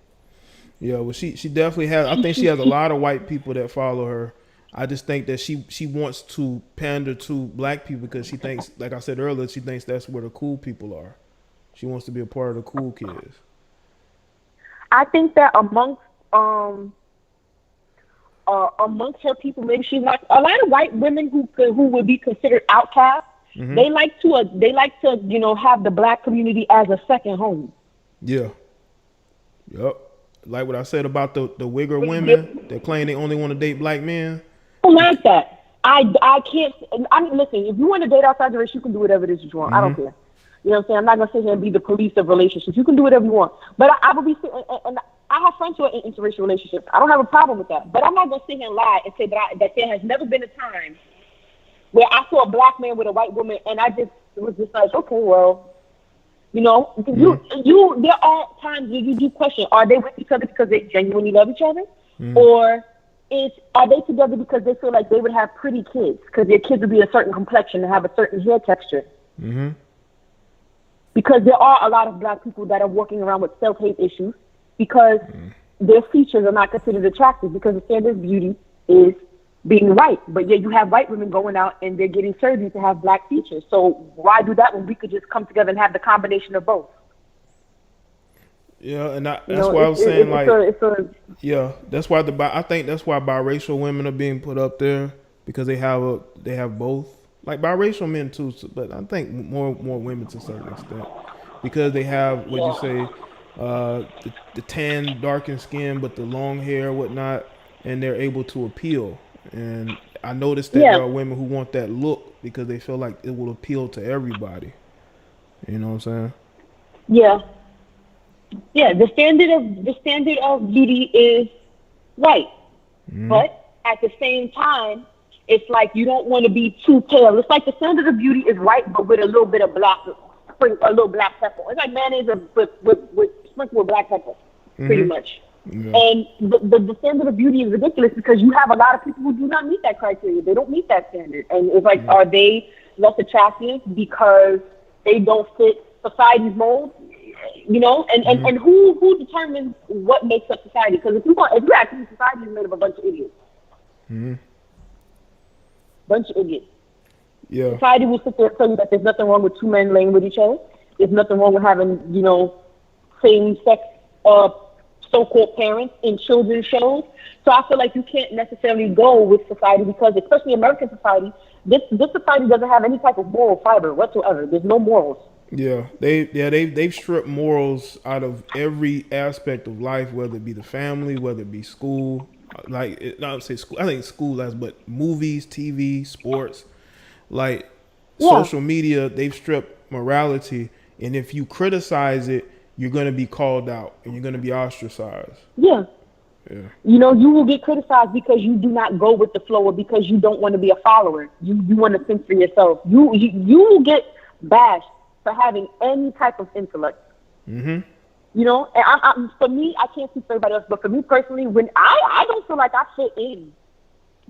A: well, she definitely has. I think she has a lot of white people that follow her. I just think that she wants to pander to black people because she thinks, like I said earlier, she thinks that's where the cool people are. She wants to be a part of the cool kids.
D: I think that amongst her people, maybe she's not. A lot of white women who would be considered outcasts. They like to you know, have the black community as a second home. Yeah.
A: Yep. Like what I said about the wigger women that claim they only want to date black men.
D: I don't like that. I can't. I mean, listen. If you want to date outside the race, you can do whatever it is you want. I don't care. You know what I'm saying? I'm not gonna sit here and be the police of relationships. You can do whatever you want. But I will be sitting, and I have friends who are in interracial relationships. I don't have a problem with that. But I'm not gonna sit here and lie and say that there has never been a time where I saw a black man with a white woman, and I just was just like, okay, well, you know, you. There are times where you do question: are they with each other because they genuinely love each other, or are they together because they feel like they would have pretty kids because their kids would be a certain complexion and have a certain hair texture? Because there are a lot of black people that are walking around with self-hate issues because their features are not considered attractive because the standard of beauty is being white. But yet you have white women going out and they're getting surgery to have black features. So why do that when we could just come together and have the combination of both?
A: Yeah, and that's why I was saying, that's why I think that's why biracial women are being put up there, because they have both. Like biracial men too, but I think more women to a certain extent, because they have the tan, darkened skin, but the long hair, whatnot, and they're able to appeal. And I noticed that there are women who want that look because they feel like it will appeal to everybody. You know what I'm saying?
D: Yeah. Yeah. The standard of beauty is white, but at the same time, it's like you don't want to be too pale. It's like the standard of beauty is white, but with a little bit of black pepper. It's like mayonnaise with sprinkled with black pepper, pretty much. Yeah. And the standard of beauty is ridiculous because you have a lot of people who do not meet that criteria. They don't meet that standard. And it's like, are they less attractive because they don't fit society's mold? You know, and who determines what makes up society? Because if you actually, society is made of a bunch of idiots. Bunch of idiots. Yeah. Society will sit there and tell you that there's nothing wrong with two men laying with each other. There's nothing wrong with having, you know, same-sex so-called parents in children's shows. So I feel like you can't necessarily go with society because, especially American society, this society doesn't have any type of moral fiber whatsoever. There's no morals.
A: They've stripped morals out of every aspect of life, whether it be the family, whether it be school. Not say school. I think school has, but movies, TV, sports, social media. They've stripped morality, and if you criticize it, you're going to be called out and you're going to be ostracized.
D: Yeah. You know, you will get criticized because you do not go with the flow or because you don't want to be a follower. You want to think for yourself. You will get bashed for having any type of intellect. Mm-hmm. You know, and for me, I can't speak for everybody else, but for me personally, when I don't feel like I fit in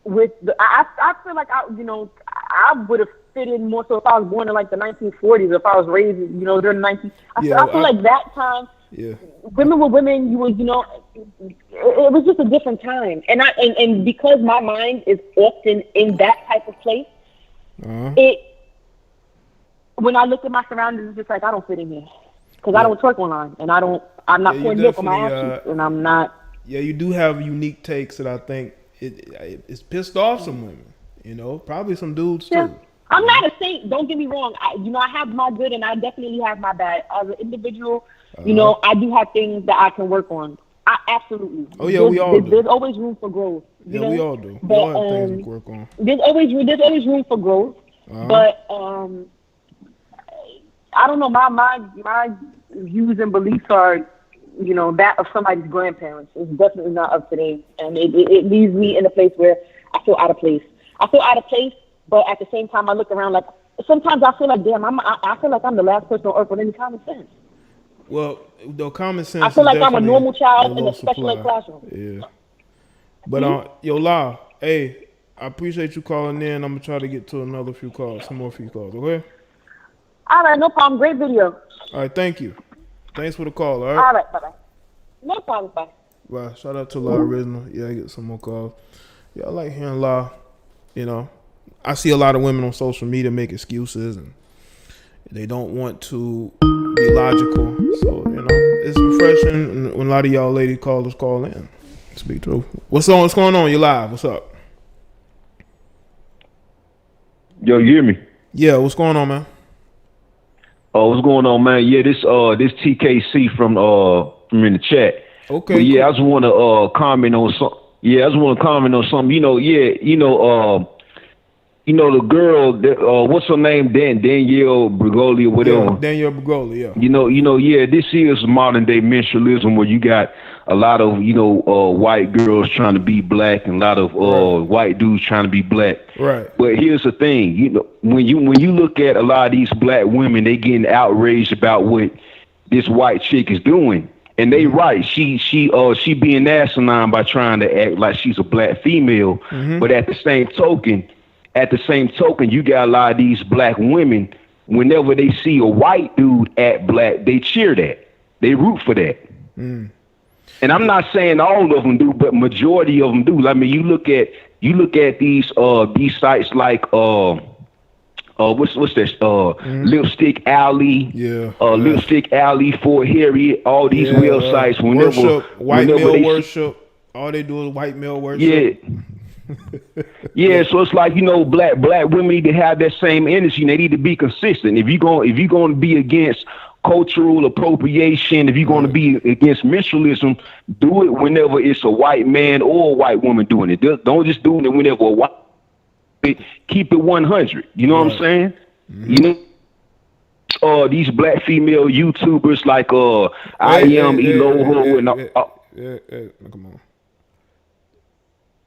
D: with I feel like I would have fit in more so if I was born in like the 1940s, if I was raised, during the 19. I feel like that time. Yeah. Women were women. It was just a different time, and because my mind is often in that type of place, when I look at my surroundings, it's just like I don't fit in here because I don't twerk online, and I'm not pouring milk on my ass, and I'm not.
A: Yeah, you do have unique takes that I think it's pissed off some women. Probably some dudes too.
D: I'm not a saint. Don't get me wrong. I have my good, and I definitely have my bad. As an individual, I do have things that I can work on. Absolutely.
A: Oh yeah, we all do.
D: There's always room for growth.
A: We all do. We all have things to work on.
D: There's always room for growth, but I don't know. My views and beliefs are, that of somebody's grandparents. It's definitely not up to date, and it leaves me in a place where I feel out of place. But at the same time, I look around like sometimes I feel like, damn, I feel like I'm the last person on earth with any common sense.
A: Well, the common sense.
D: I feel like I'm a normal child in a special ed classroom.
A: Yeah. But La, hey, I appreciate you calling in. I'm gonna try to get to some more few calls. Okay.
D: All right, no problem. Great video.
A: All right, thank you. Thanks for the call. All right.
D: All right, bye. No problem. Bye.
A: Bye. Shout out to La Original. Yeah, I get some more calls. Yeah, I like hearing La. I see a lot of women on social media make excuses and they don't want to be logical. So, it's refreshing when a lot of y'all lady callers call in. Speak true. What's going on? You live. What's up?
E: Yo, you hear me?
A: Yeah, what's going on, man?
E: Oh, what's going on, man? Yeah, this TKC from in the chat.
A: Okay.
E: But yeah,
A: cool.
E: I just want to comment on something. The girl, what's her name? Danielle Brigoli or whatever.
A: Yeah, Danielle Brigoli, yeah.
E: This is modern day menstrualism where you got a lot of, white girls trying to be black and a lot of white dudes trying to be black.
A: Right.
E: But here's the thing, when you look at a lot of these black women, they getting outraged about what this white chick is doing. And they right. She being asinine by trying to act like she's a black female. Mm-hmm. But at the same token, you got a lot of these black women, whenever they see a white dude act black, they cheer that. They root for that. Mm. And I'm not saying all of them do, but majority of them do. I mean, you look at these sites like what's that? Lipstick Alley, Lipstick Alley, Fort Harriet, all these websites.
A: White male worship. All they do is white male worship.
E: Yeah. Yeah, so it's like, black women need to have that same energy. And they need to be consistent. If you're going to be against cultural appropriation, if you're going to be against menstrualism, do it whenever it's a white man or a white woman doing it. Don't just do it whenever a white. Keep it 100. You know what I'm saying? Mm-hmm. These black female YouTubers like I am Eloho and
A: come on.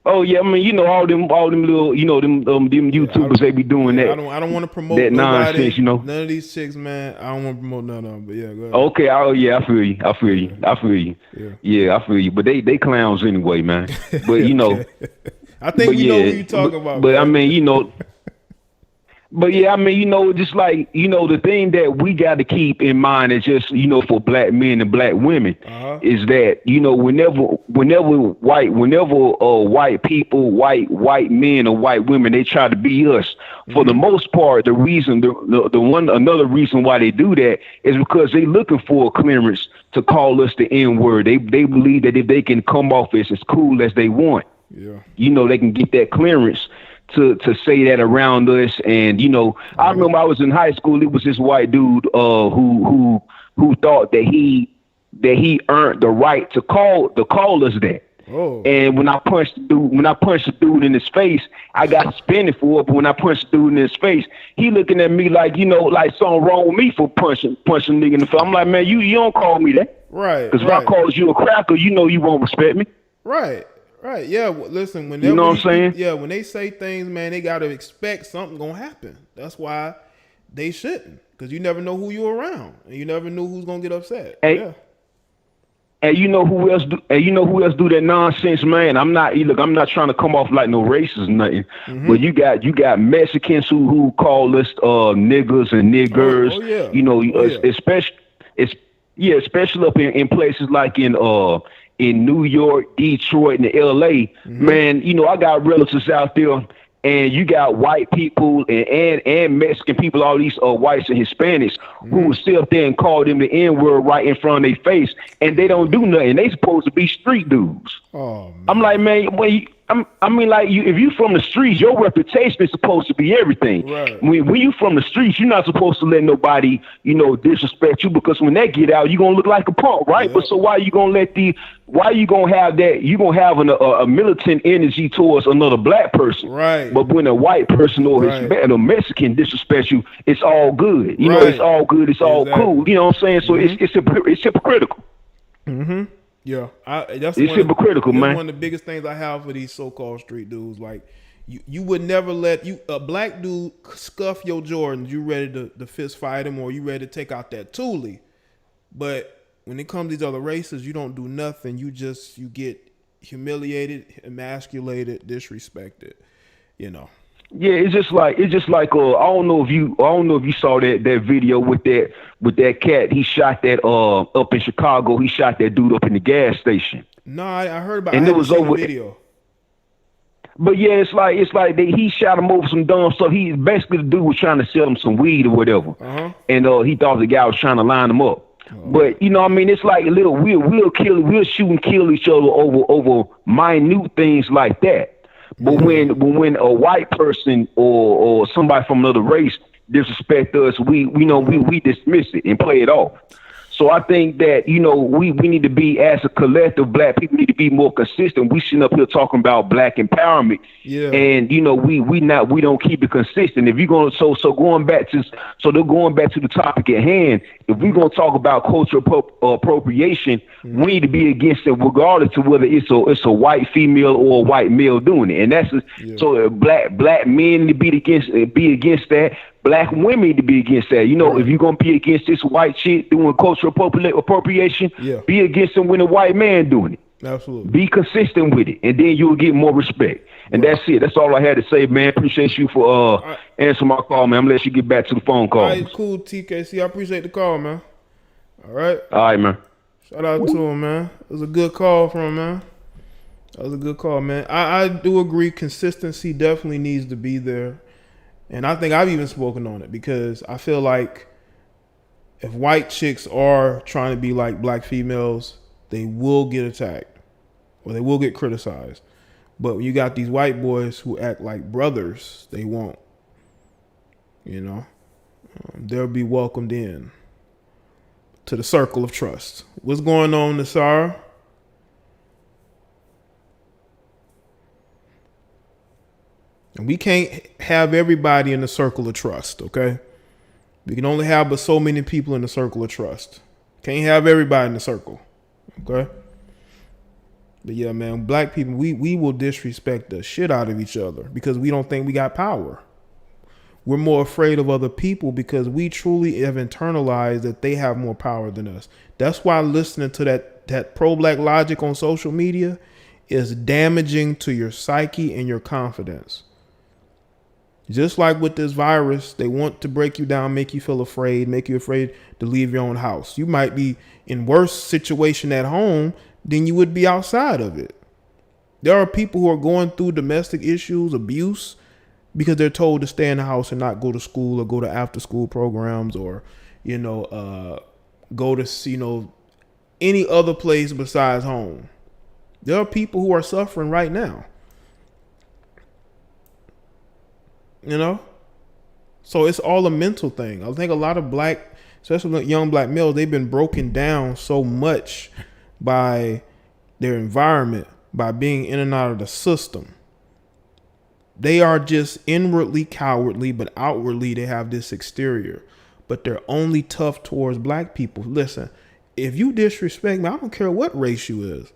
E: Oh yeah, I mean, all them little, them YouTubers, they be doing that.
A: I don't want to promote
E: that
A: nobody,
E: nonsense,
A: None of these chicks, man. I don't want to promote none of them. But yeah, go ahead.
E: Okay, I feel you. Yeah, I feel you. But they clowns anyway, man. But
A: I think we know what you're talking about.
E: But man. I mean, But yeah, I mean, just like, the thing that we got to keep in mind is just, for black men and black women is that, whenever white people, white men or white women, they try to be us, for the most part, the reason, another reason why they do that is because they looking for a clearance to call us the N-word. They believe that if they can come off as cool as they want, they can get that clearance to say that around us. And I remember I was in high school. It was this white dude who thought that he earned the right to call us that. Oh. And when I punched the dude in his face, I got suspended for it. But when I punched the dude in his face, he looking at me like like something wrong with me for punching nigga in the face. I'm like, man, you don't call me that,
A: right?
E: Because if I call you a cracker, you won't respect me,
A: right? Right. Yeah. Listen,
E: you know what I'm saying?
A: Yeah. When they say things, man, they got to expect something going to happen. That's why they shouldn't, because you never know who you're around, and you never know who's going to get upset.
E: Yeah. And you know who else do that nonsense, man? I'm not trying to come off like no racist or nothing, but you got Mexicans who call us niggers and niggers. Especially up in places like in New York, Detroit, and LA, man, I got relatives out there, and you got white people and Mexican people, all these whites and Hispanics who will sit up there and call them the N-word right in front of their face, and they don't do nothing. They supposed to be street dudes. Oh, man. I'm like, man, if you from the streets, your reputation is supposed to be everything. Right. When you from the streets, you're not supposed to let nobody, disrespect you, because when that get out, you're gonna look like a punk, right? Yep. But so why you gonna have that? You gonna have a militant energy towards another black person, right? But when a white person or a Mexican disrespects you, it's all good. It's all good. It's all cool. You know what I'm saying? So it's hypocritical.
A: Mm-hmm. Yeah, it's
E: hypocritical, man.
A: One of the biggest things I have for these so-called street dudes, like you would never let a black dude scuff your Jordans. You ready to fist fight him, or you ready to take out that Thule. But when it comes to these other races, you don't do nothing. You get humiliated, emasculated, disrespected.
E: Yeah, it's just like I don't know if you saw that video with that cat. He shot that up in Chicago. He shot that dude up in the gas station.
A: No, I heard about it. And it was over video.
E: But yeah, it's like he shot him over some dumb stuff. He basically, the dude was trying to sell him some weed or whatever. And he thought the guy was trying to line him up. But it's like a little we'll shoot and kill each other over minute things like that. But when a white person or somebody from another race disrespect us, we dismiss it and play it off. So I think that, we need to be, as a collective, black people need to be more consistent. We sitting up here talking about black empowerment. Yeah. And, we don't keep it consistent. If you're going to, going back to the topic at hand, if we're going to talk about cultural appropriation, we need to be against it, regardless of whether it's a white female or a white male doing it. And that's so black men need to be against that. Black women need to be against that. If you're going to be against this white shit doing cultural appropriation, be against them when a white man doing it.
A: Absolutely.
E: Be consistent with it, and then you'll get more respect. And that's it. That's all I had to say, man. Appreciate you for answering my call, man. I'm going to let you get back to the phone call.
A: All right, cool, TKC. I appreciate the call, man. All right?
E: All right, man.
A: Shout out to him, man. It was a good call from him, man. That was a good call, man. I do agree. Consistency definitely needs to be there. And I think I've even spoken on it, because I feel like if white chicks are trying to be like black females, they will get attacked or they will get criticized. But when you got these white boys who act like brothers, they won't. They'll be welcomed in to the circle of trust. What's going on, Nassar? And we can't have everybody in the circle of trust, okay? We can only have but so many people in the circle of trust. Can't have everybody in the circle, okay? But yeah, man, black people, we will disrespect the shit out of each other because we don't think we got power. We're more afraid of other people because we truly have internalized that they have more power than us. That's why listening to that pro-black logic on social media is damaging to your psyche and your confidence. Just like with this virus, they want to break you down, make you feel afraid, make you afraid to leave your own house. You might be in worse situation at home than you would be outside of it. There are people who are going through domestic issues, abuse, because they're told to stay in the house and not go to school or go to after school programs or, go to, any other place besides home. There are people who are suffering right now. So it's all a mental thing. I think a lot of especially young black males, they've been broken down so much by their environment, by being in and out of the system. They are just inwardly cowardly, but outwardly they have this exterior. But they're only tough towards black people. Listen, if you disrespect me, I don't care what race you is,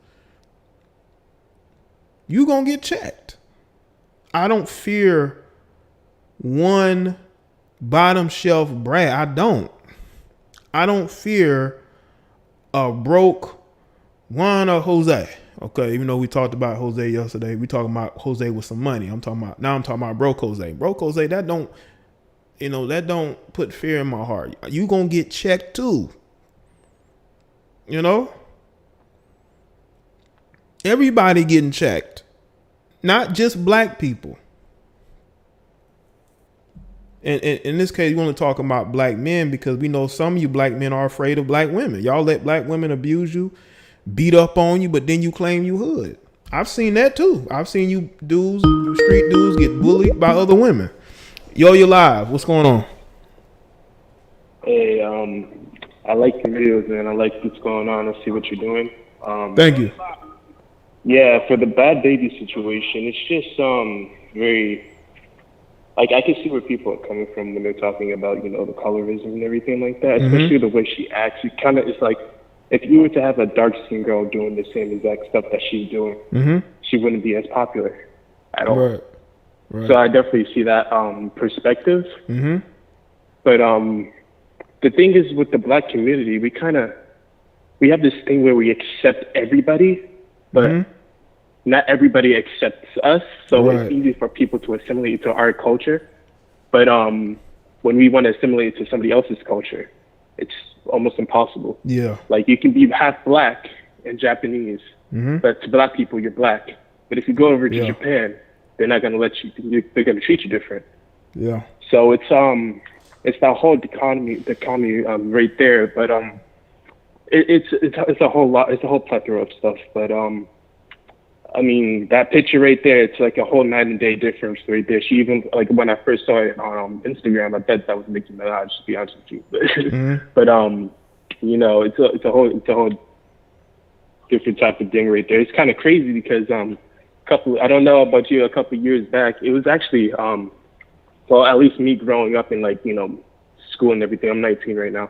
A: you gonna get checked. I don't fear one bottom shelf brat. I don't fear a broke Juan or Jose. Okay, even though we talked about Jose yesterday, we talking about Jose with some money. I'm talking about broke Jose. Broke Jose, that don't put fear in my heart. You gonna get checked too. Everybody getting checked, not just black people. And in this case, you want to talk about black men because we know some of you black men are afraid of black women. Y'all let black women abuse you, beat up on you, but then you claim you hood. I've seen that too. I've seen you street dudes get bullied by other women. Yo, you're live. What's going on?
F: Hey, I like your videos, man. I like what's going on. I see what you're doing.
A: Thank you.
F: Yeah, for the Bhad Bhabie situation, it's just very, I can see where people are coming from when they're talking about, the colorism and everything like that, especially the way she acts. It kind of is like, if you were to have a dark-skinned girl doing the same exact stuff that she's doing, she wouldn't be as popular at all.
A: Right.
F: So I definitely see that perspective. But the thing is, with the black community, we have this thing where we accept everybody, but not everybody accepts us. So it's easy for people to assimilate to our culture. But when we want to assimilate to somebody else's culture, it's almost impossible.
A: Yeah.
F: Like, you can be half black and Japanese, but to black people, you're black. But if you go over to Japan, they're not going to let you, they're going to treat you different.
A: Yeah.
F: So it's that whole economy right there. But it's a whole lot. It's a whole plethora of stuff. But I mean, that picture right there, it's like a whole night and day difference right there. She even, when I first saw it on Instagram, I bet that was Nicki Minaj, to be honest with you. But it's a whole different type of thing right there. It's kind of crazy because I don't know about you, a couple years back, it was actually well, at least me growing up in school and everything. I'm 19 right now.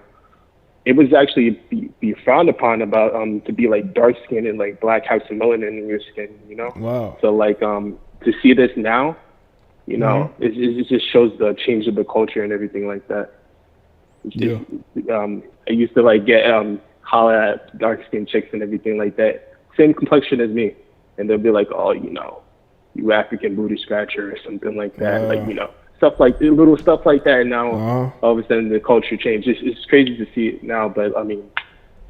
F: It was actually be frowned upon about to be dark skinned and black, have some melanin in your skin,
A: Wow.
F: So to see this now, it just shows the change of the culture and everything like that. It's just, I used to get holler at dark skinned chicks and everything like that, same complexion as me, and they'll be like, oh, you African booty scratcher or something like that, stuff little stuff like that. And now all of a sudden the culture changed. It's crazy to see it now, but I mean,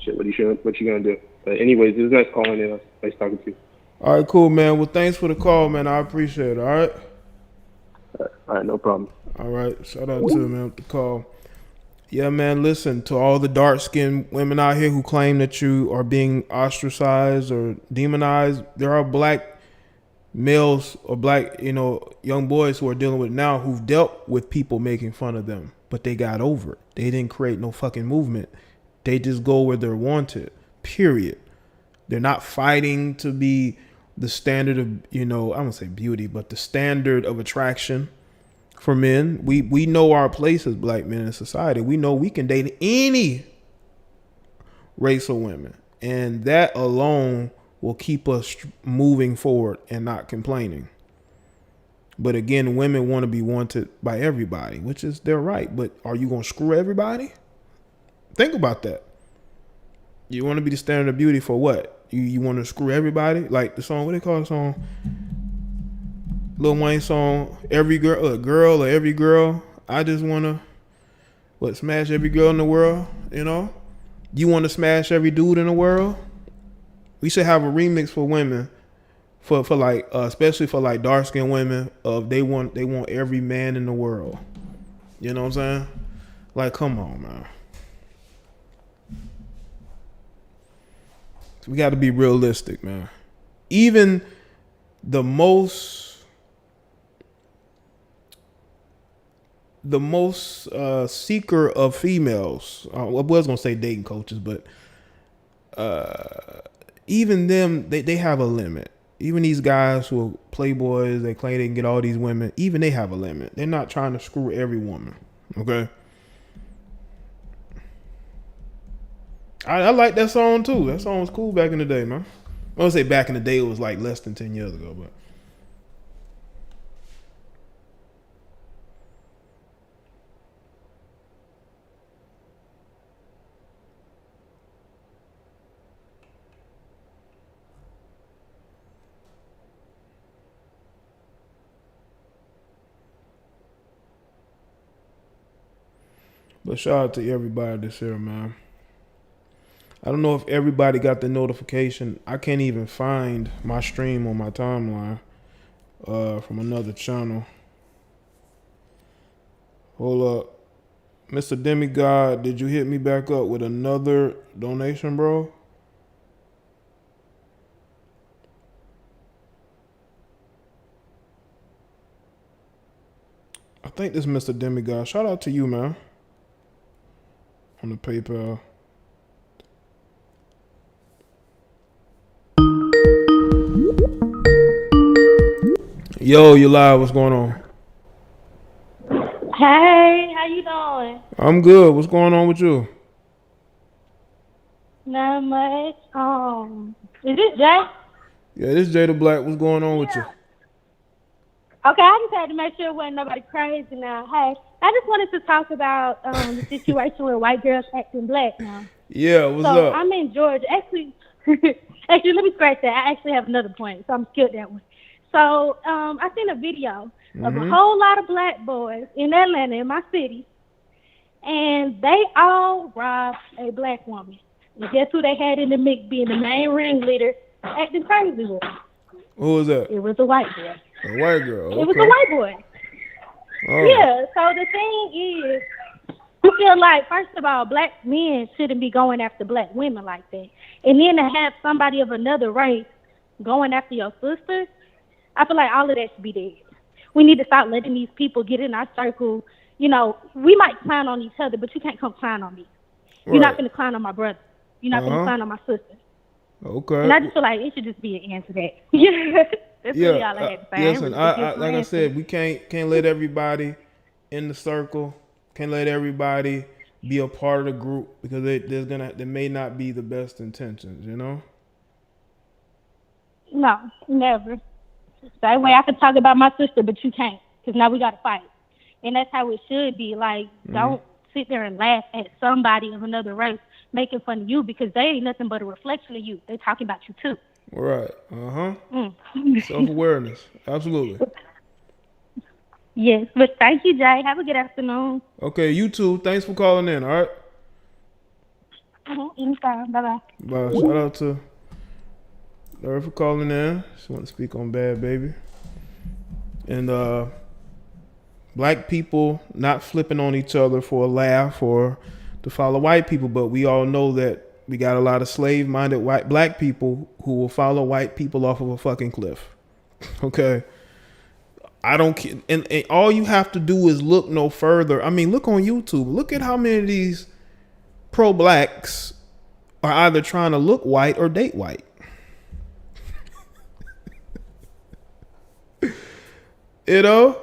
F: shit, what you gonna do? But anyways, it was nice calling in. Nice talking to you.
A: All right, cool, man. Well, thanks for the call, man. I appreciate it. All right.
F: All right, no problem.
A: All right, shout out to man with the call. Yeah, man. Listen, to all the dark-skinned women out here who claim that you are being ostracized or demonized, there are black males or black, young boys who are dealing with it now who've dealt with people making fun of them, but they got over it. They didn't create no fucking movement. They just go where they're wanted, period. They're not fighting to be the standard of, I don't say beauty, but the standard of attraction for men. We know our place as black men in society. We know we can date any race of women, and that alone will keep us moving forward and not complaining. But again, women want to be wanted by everybody, which is their right. But are you going to screw everybody? Think about that. You want to be the standard of beauty for what? You want to screw everybody? Like the song, what they call the song? Lil Wayne song, every girl or every girl. I just wanna smash every girl in the world. You know, you want to smash every dude in the world. We should have a remix for women, for like especially for like dark skinned women. Of they want every man in the world. You know what I'm saying? Like, come on, man. We got to be realistic, man. Even the most seeker of females, I was gonna say dating coaches, but even them, they have a limit. Even these guys who are playboys, they claim they can get all these women, even they have a limit. They're not trying to screw every woman. Okay. I like that song too. That song was cool back in the day, man. I don't say back in the day, it was like less than 10 years ago, but shout out to everybody this year, man. I don't know if everybody got the notification. I can't even find my stream on my timeline from another channel. Hold up. Mr. Demigod, did you hit me back up with another donation, bro? I think this is Mr. Demigod. Shout out to you, man. On the PayPal. Yo, you live. What's going on?
G: Hey, how you doing?
A: I'm good. What's going on with you?
G: Not much. Is this Jay?
A: Yeah, this is Jay the Black. What's going on with you?
G: Okay, I just had to make sure it wasn't nobody crazy now. Hey, I just wanted to talk about the situation with white girls acting black now.
A: Yeah, what's
G: so
A: up?
G: I'm in Georgia. Actually, let me scratch that. I actually have another point, so I'm skip that one. So I seen a video of a whole lot of black boys in Atlanta, in my city, and they all robbed a black woman. And guess who they had in the mix being the main ringleader acting crazy with?
A: Who was that?
G: It was a white boy.
A: A white girl. Okay.
G: It was a white boy.
A: Oh.
G: Yeah, so the thing is, I feel like, first of all, black men shouldn't be going after black women like that. And then to have somebody of another race going after your sister, I feel like all of that should be dead. We need to stop letting these people get in our circle. You know, we might clown on each other, but you can't come clown on me. You're not going to clown on my brother. You're not going to clown on my sister.
A: Okay.
G: And I just feel like it should just be an end to that. Yeah, that's really all I had to say.
A: Listen, like I said, we can't let everybody in the circle. Can't let everybody be a part of the group because there may not be the best intentions. You know.
G: No, never. Same way I could talk about my sister, but you can't, because now we got to fight. And that's how it should be. Like, don't sit there and laugh at somebody of another race making fun of you, because they ain't nothing but a reflection of you. They talking about you, too.
A: Right. Self-awareness. Absolutely.
G: Yes, but thank you, Jay. Have a good afternoon.
A: Okay, you too. Thanks for calling in, all right?
G: Anytime. Bye-bye.
A: Bye. Shout out to Larry for calling in. Just want to speak on Bhad Bhabie. And black people not flipping on each other for a laugh or to follow white people, but we all know that we got a lot of slave-minded white black people who will follow white people off of a fucking cliff. Okay? I don't care. And all you have to do is look no further. I mean, look on YouTube. Look at how many of these pro-blacks are either trying to look white or date white. You know?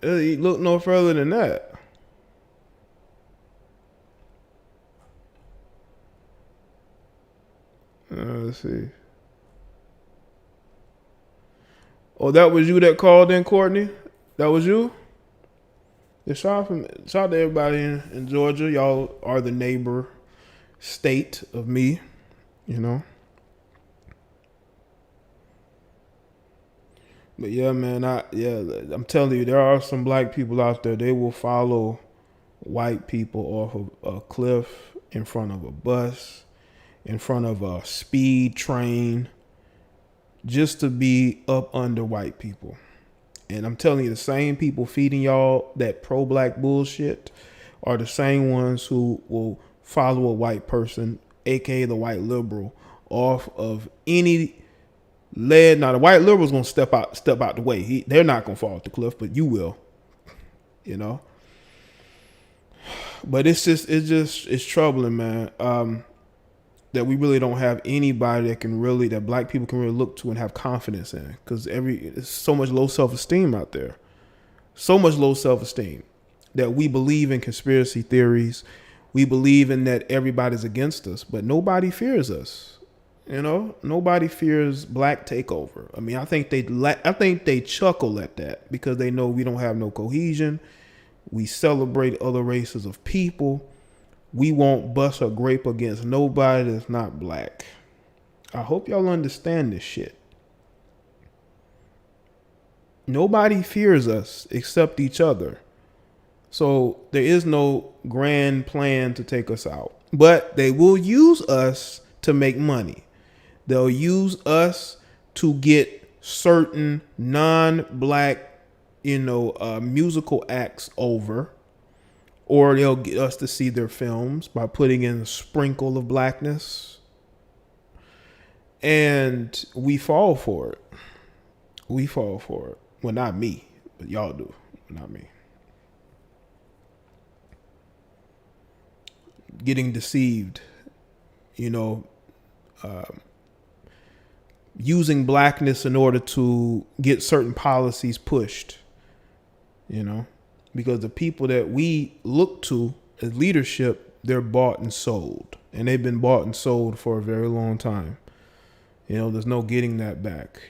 A: Look no further than that. Let's see. Oh, that was you that called in, Courtney? That was you? Yeah, shout out to everybody in Georgia. Y'all are the neighbor state of me, you know. But yeah, man, I'm telling you, there are some black people out there. They will follow white people off of a cliff, in front of a bus, in front of a speed train, just to be up under white people. And I'm telling you, the same people feeding y'all that pro-black bullshit are the same ones who will follow a white person, aka the white liberal, off of any lead. Now the white liberal's gonna step out the way. They're not gonna fall off the cliff, but you will. You know. But it's troubling, man. That we really don't have anybody that black people can really look to and have confidence in, because there's so much low self-esteem out there, so much low self-esteem that we believe in conspiracy theories, we believe in that everybody's against us, but nobody fears us. You know, nobody fears black takeover. I mean, I think they chuckle at that because they know we don't have no cohesion. We celebrate other races of people. We won't bust a grape against nobody that's not black. I hope y'all understand this shit. Nobody fears us except each other. So there is no grand plan to take us out. But they will use us to make money. They'll use us to get certain non-black, musical acts over. Or they'll get us to see their films by putting in a sprinkle of blackness. And we fall for it. We fall for it. Well, not me, but y'all do. Not me. Getting deceived, using blackness in order to get certain policies pushed, because the people that we look to as leadership, they're bought and sold, and they've been bought and sold for a very long time. There's no getting that back,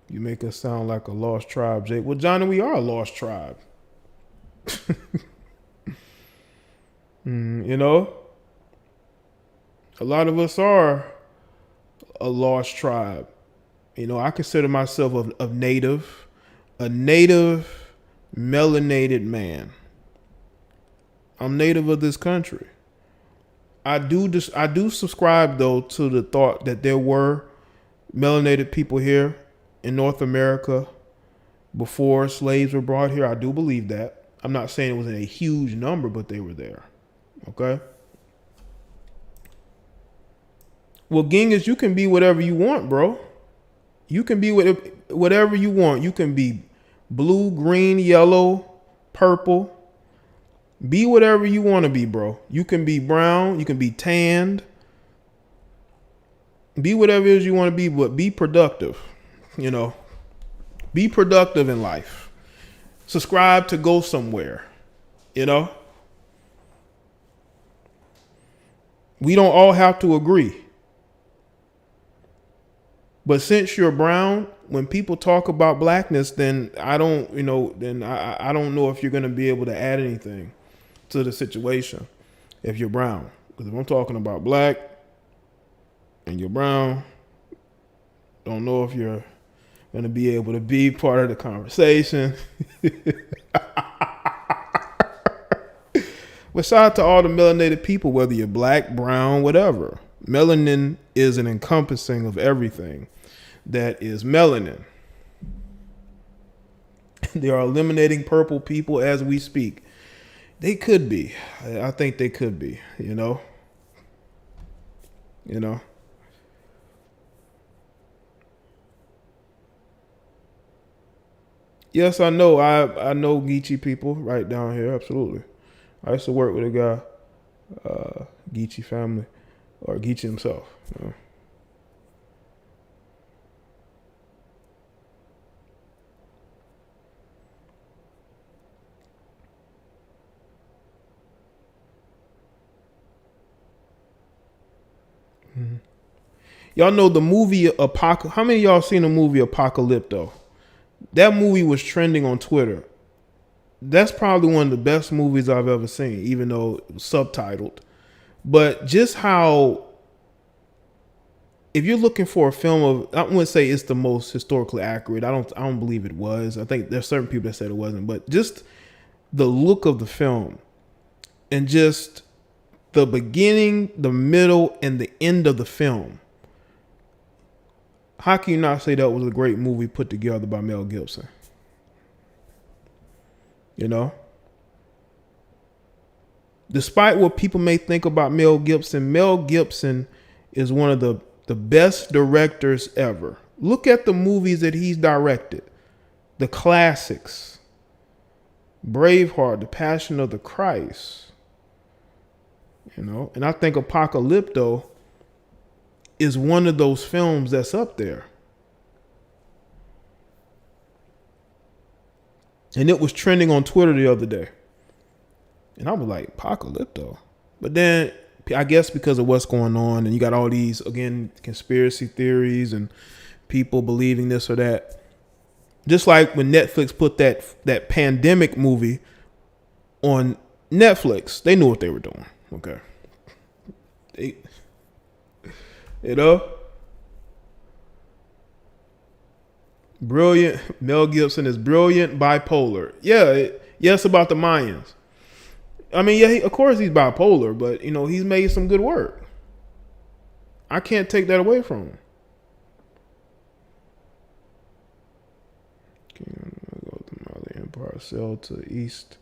A: You make us sound like a lost tribe, Jake. Well, Johnny, we are a lost tribe. A lot of us are a lost tribe. I consider myself a native melanated man. I'm native of this country. I do subscribe though to the thought that there were melanated people here in North America before slaves were brought here. I do believe that. I'm not saying it was in a huge number, but they were there. Okay. Well, Genghis, you can be whatever you want, bro. You can be whatever you want. You can be blue, green, yellow, purple. Be whatever you want to be, bro. You can be brown. You can be tanned. Be whatever it is you want to be, but be productive. Be productive in life. Subscribe to go somewhere. We don't all have to agree. But since you're brown, when people talk about blackness, then I don't know if you're going to be able to add anything to the situation if you're brown. Because if I'm talking about black and you're brown, don't know if you're going to be able to be part of the conversation. But shout out to all the melanated people, whether you're black, brown, whatever. Melanin is an encompassing of everything that is melanin. They are eliminating purple people as we speak. They could be. I think they could be, Yes, I know. I know Geechee people right down here. Absolutely. I used to work with a guy, Geechee family, or Geechee himself. Y'all know the movie How many of y'all seen the movie Apocalypto? That movie was trending on Twitter. That's probably one of the best movies I've ever seen, even though it was subtitled. But just how, if you're looking for a film of, I wouldn't say it's the most historically accurate. I don't believe it was. I think there's certain people that said it wasn't. But just the look of the film, and just the beginning, the middle, and the end of the film. How can you not say that was a great movie put together by Mel Gibson? You know? Despite what people may think about Mel Gibson is one of the best directors ever. Look at the movies that he's directed. The classics. Braveheart, The Passion of the Christ. You know? And I think Apocalypto is one of those films that's up there. And it was trending on Twitter the other day. And I was like, Apocalypto? But then, I guess because of what's going on, and you got all these, again, conspiracy theories and people believing this or that. Just like when Netflix put that pandemic movie on Netflix, they knew what they were doing. Okay. You know? Brilliant. Mel Gibson is brilliant, bipolar. Yeah, it's about the Mayans. I mean, yeah, of course he's bipolar, but, you know, he's made some good work. I can't take that away from him. The Empire sailed to the east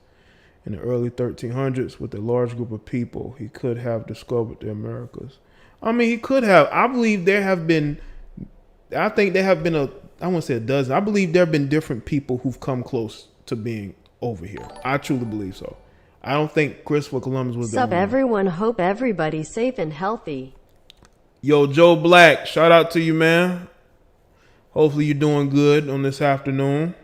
A: in the early 1300s with a large group of people. He could have discovered the Americas. I mean, he could have. I believe there have been, I think there have been I won't say a dozen. I believe there have been different people who've come close to being over here. I truly believe so. I don't think Christopher Columbus was the only one.
B: Everyone, hope everybody's safe and healthy.
A: Yo, Joe Black, shout out to you, man. Hopefully you're doing good on this afternoon.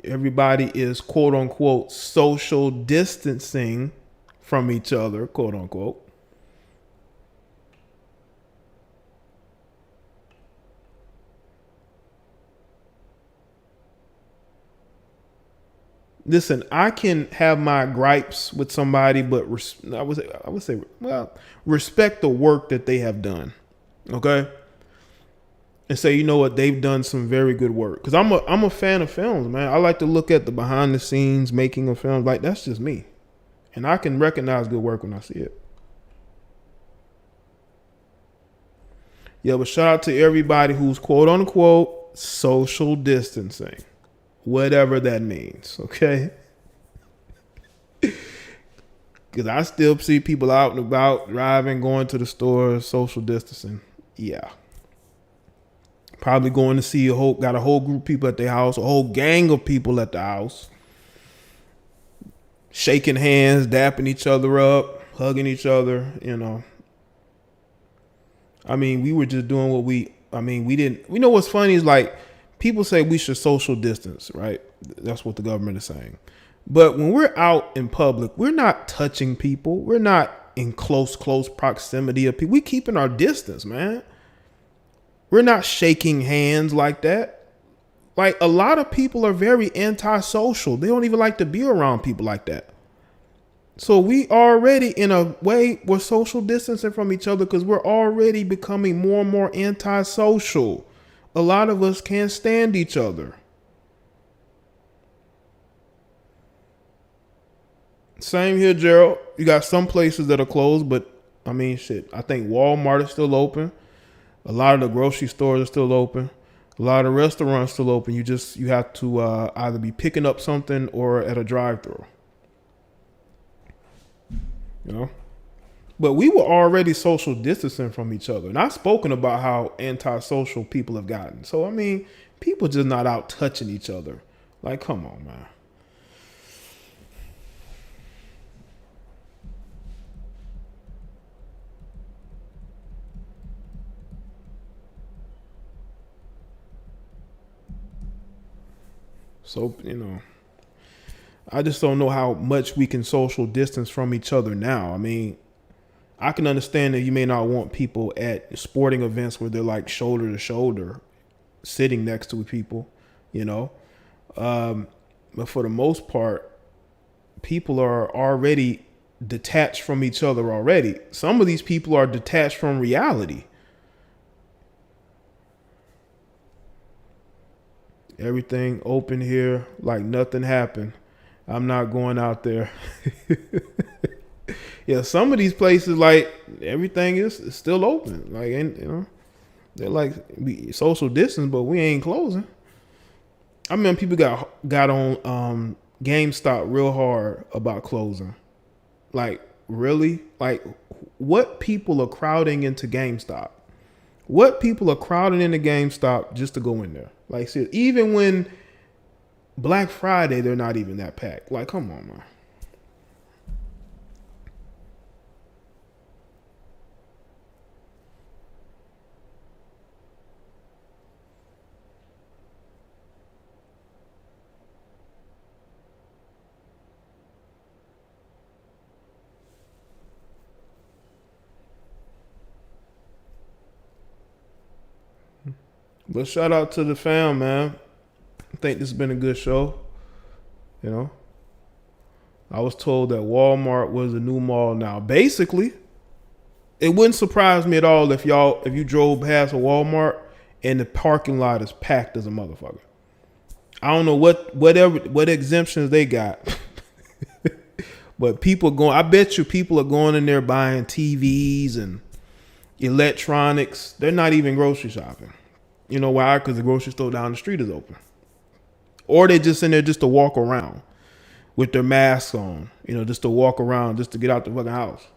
A: Everybody is, quote unquote, social distancing from each other, quote unquote. Listen, I can have my gripes with somebody, but I would say, well, respect the work that they have done, okay? And say, you know what, they've done some very good work. Because I'm a fan of films, man. I like to look at the behind the scenes making of films. Like, that's just me. And I can recognize good work when I see it. Yeah, but shout out to everybody who's quote unquote social distancing. Whatever that means, okay? Because I still see people out and about, driving, going to the store, social distancing. Yeah. Probably going to see got a whole group of people at their house, a whole gang of people at the house. Shaking hands, dapping each other up, hugging each other, you know. I mean, we were just doing what we didn't, you know what's funny is like, people say we should social distance, right? That's what the government is saying. But when we're out in public, we're not touching people. We're not in close proximity of people. We keeping our distance, man. We're not shaking hands like that. Like, a lot of people are very antisocial. They don't even like to be around people like that. So we already, in a way, we're social distancing from each other because we're already becoming more and more antisocial. A lot of us can't stand each other. Same here, Gerald. You got some places that are closed, but I mean, shit. I think Walmart is still open. A lot of the grocery stores are still open. A lot of restaurants still open. You have to either be picking up something or at a drive-thru. You know? But we were already social distancing from each other. And I've spoken about how antisocial people have gotten. So, I mean, people just not out touching each other. Like, come on, man. So, you know, I just don't know how much we can social distance from each other now. I mean, I can understand that you may not want people at sporting events where they're like shoulder to shoulder sitting next to people. you know. But for the most part, people are already detached from each other already. Some of these people are detached from reality. Everything open here like nothing happened. I'm not going out there. Yeah, some of these places, like, everything is still open. Like, and, you know, they're like, we social distance, but we ain't closing. I remember people got on GameStop real hard about closing. Like, really? Like, what people are crowding into GameStop? What people are crowding into GameStop just to go in there? Like, see, even when Black Friday, they're not even that packed. Like, come on, man. But shout out to the fam, man. I think this has been a good show. You know, I was told that Walmart was a new mall now. Basically, it wouldn't surprise me at all if you drove past a Walmart and the parking lot is packed as a motherfucker. I don't know what exemptions they got. But people going, I bet you people are going in there buying TVs and electronics. They're not even grocery shopping. You know why? Because the grocery store down the street is open. Or they just in there just to walk around with their masks on. You know, just to walk around, just to get out the fucking house.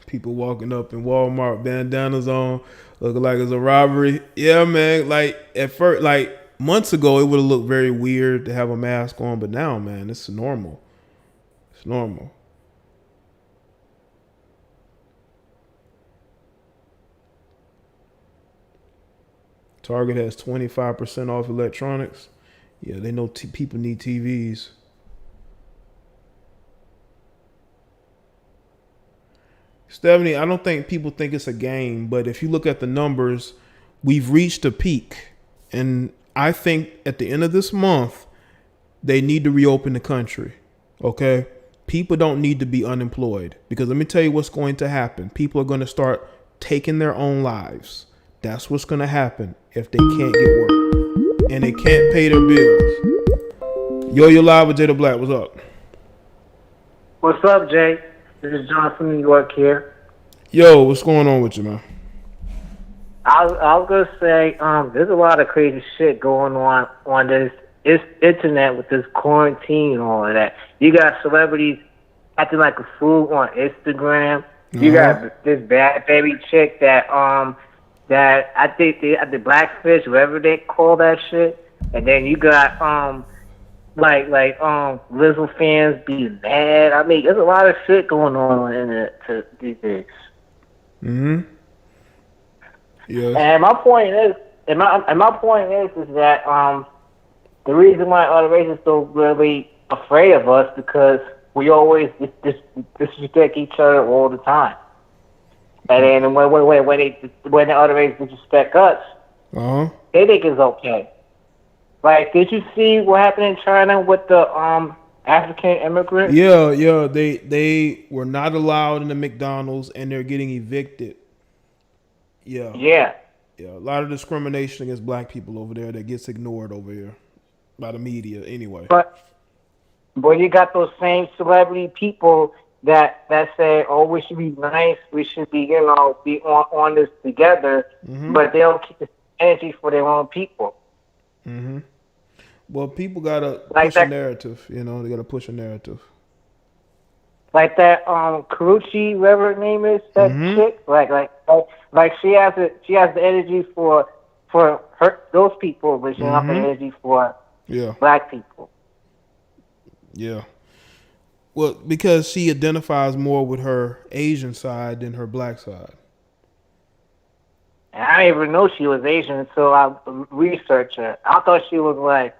A: People walking up in Walmart, bandanas on, looking like it's a robbery. Yeah, man. Like, at first, like, months ago, it would have looked very weird to have a mask on, but now, man, it's normal. It's normal. Target has 25% off electronics. Yeah, they know people need TVs. Stephanie, I don't think people think it's a game, but if you look at the numbers, we've reached a peak. And I think at the end of this month, they need to reopen the country. Okay? People don't need to be unemployed, because let me tell you what's going to happen. People are going to start taking their own lives. That's what's going to happen if they can't get work and they can't pay their bills. Yo, you're live with Jada Black. What's up?
H: What's up, Jay? This is John from New York here.
A: Yo, what's going on with you, man?
H: I was gonna say, there's a lot of crazy shit going on this internet with this quarantine and all of that. You got celebrities acting like a fool on Instagram. You got this Bhad Bhabie chick that I think the Blackfish, whatever they call that shit. And then you got like Lizzo fans being mad. I mean, there's a lot of shit going on in the internet these days.
A: Mm-hmm. Yeah.
H: And my point is that the reason why other races so really afraid of us, because we always disrespect each other all the time. And then when the other races disrespect us, they think it's okay. Like, did you see what happened in China with the African immigrants?
A: Yeah. They were not allowed in the McDonald's and they're getting evicted. Yeah. A lot of discrimination against black people over there that gets ignored over here by the media anyway.
H: But you got those same celebrity people that say, oh, we should be nice, we should be, be on this together, but they don't keep the energy for their own people.
A: Mm-hmm. Well, people gotta push a narrative, they gotta push a narrative.
H: Like that Karuchi, whatever her name is, that chick, like she has the energy for those people, but she doesn't have the energy for black people.
A: Yeah. Well, because she identifies more with her Asian side than her black side.
H: And I didn't even know she was Asian until I researched her. I thought she was like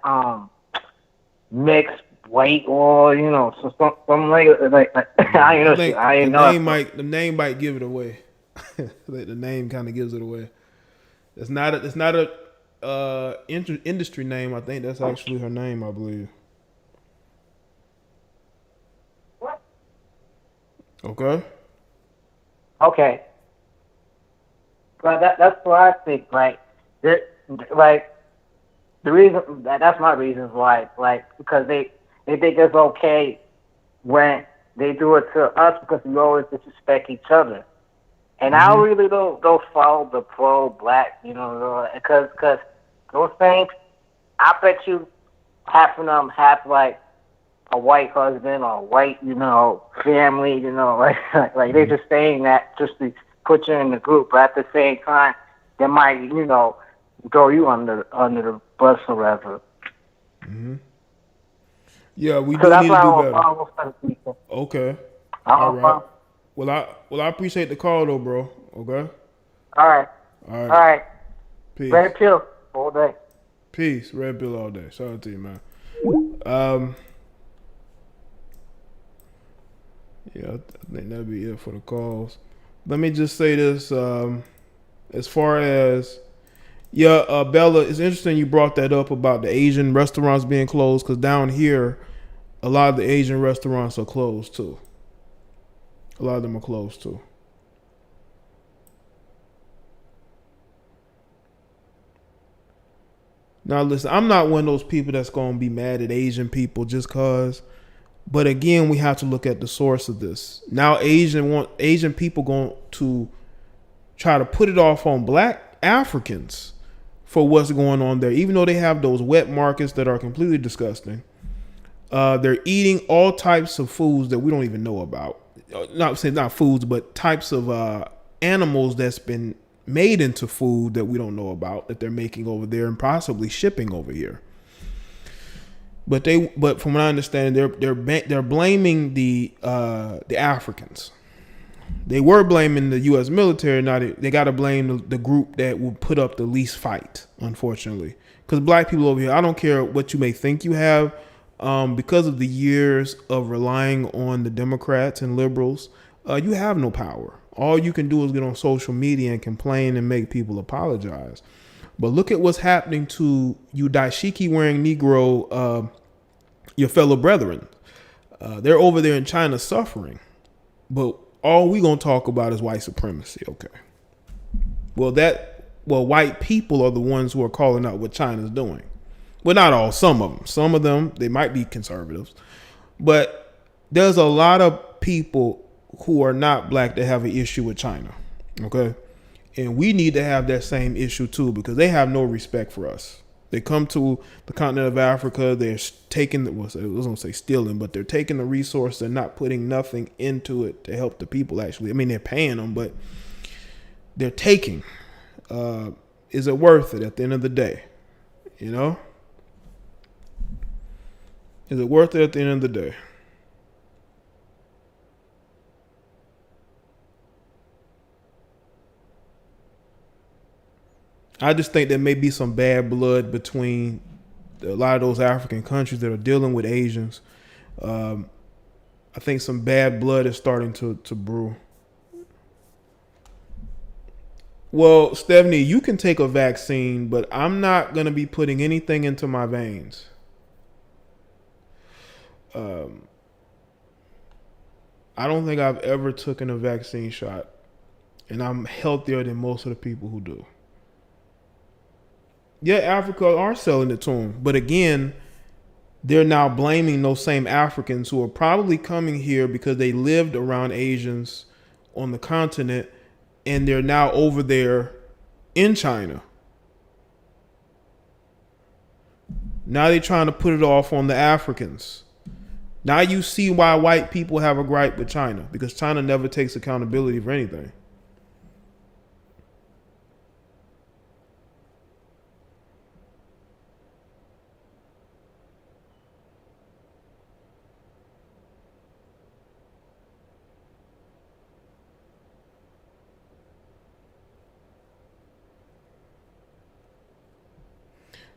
H: mixed white or something like I ain't know. I ain't know.
A: The name might give it away. Like the name kind of gives it away. It's not a industry name. I think that's actually her name, I believe.
H: What?
A: Okay.
H: Okay. But that's what I think. Like the reason that's my reasons why. Like because they think it's okay when they do it to us because we always disrespect each other. And I really don't follow the pro-black, because those things, I bet you half of them have like a white husband or a white, family, like they're just saying that just to put you in the group, but at the same time, they might, throw you under the bus or whatever.
A: Mm-hmm. Yeah, we
H: So
A: do
H: that's
A: need
H: why
A: to do
H: I
A: better. Okay.
H: All
A: right. Well, I appreciate the call though, bro. Okay.
H: All right.
A: Peace.
H: Red pill all day.
A: Peace. Red pill all day. Shout out to you, man. Yeah, I think that'd be it for the calls. Let me just say this. As far as Bella, it's interesting you brought that up about the Asian restaurants being closed because down here, a lot of the Asian restaurants are closed too. A lot of them are closed too. Now listen, I'm not one of those people that's going to be mad at Asian people just cause. But again, we have to look at the source of this. Now Asian people going to try to put it off on black Africans for what's going on there. Even though they have those wet markets that are completely disgusting. They're eating all types of foods that we don't even know about. Not foods, but types of animals that's been made into food that we don't know about that they're making over there and possibly shipping over here. But from what I understand, they're blaming the Africans. They were blaming the U.S. military. Now they got to blame the group that will put up the least fight, unfortunately. Because black people over here, I don't care what you may think you have, because of the years of relying on the Democrats and liberals, you have no power. All you can do is get on social media and complain and make people apologize. But look at what's happening to you dashiki wearing Negro, your fellow brethren. They're over there in China suffering. But all we gonna talk about is white supremacy, okay? Well, white people are the ones who are calling out what China's doing. Well, not all, some of them. Some of them, they might be conservatives. But there's a lot of people who are not black that have an issue with China, okay? And we need to have that same issue too because they have no respect for us. They come to the continent of Africa, they're taking, I was going to say stealing, but they're taking the resource and not putting nothing into it to help the people actually. I mean, they're paying them, but they're taking. Is it worth it at the end of the day? Is it worth it at the end of the day? I just think there may be some bad blood between a lot of those African countries that are dealing with Asians. I think some bad blood is starting to brew. Well, Stephanie, you can take a vaccine, but I'm not going to be putting anything into my veins. I don't think I've ever taken a vaccine shot, and I'm healthier than most of the people who do. Yeah, Africa are selling it to them. But again, they're now blaming those same Africans who are probably coming here because they lived around Asians on the continent and they're now over there in China. Now they're trying to put it off on the Africans. Now you see why white people have a gripe with China because China never takes accountability for anything.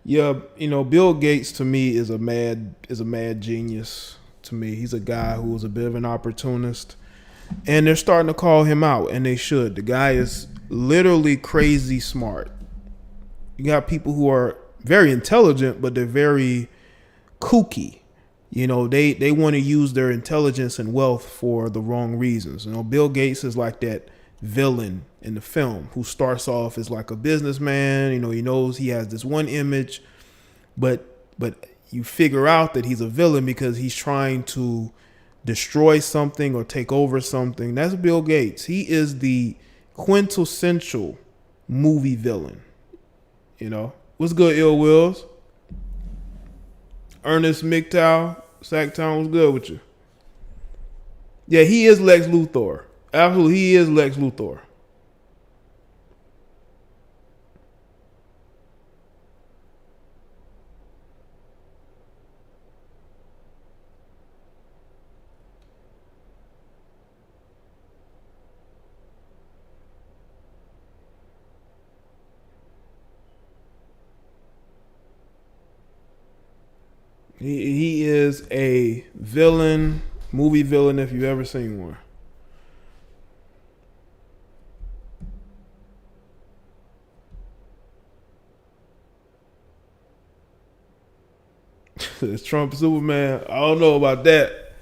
A: Yeah, you know, Bill Gates to me is a mad genius. To me, he's a guy who was a bit of an opportunist, and they're starting to call him out, and they should. The guy is literally crazy smart. You got people who are very intelligent, but they're very kooky. You know, they want to use their intelligence and wealth for the wrong reasons. You know, Bill Gates is like that villain in the film who starts off as like a businessman. You know, he knows he has this one image, but you figure out that he's a villain because he's trying to destroy something or take over something. That's Bill Gates. He is the quintessential movie villain. You know, what's good, Ill Wills? Ernest McTow, Sacktown, what's good with you? Yeah, he is Lex Luthor. Absolutely, he is Lex Luthor. He is a villain, movie villain if you've ever seen one. It's Trump Superman. I don't know about that,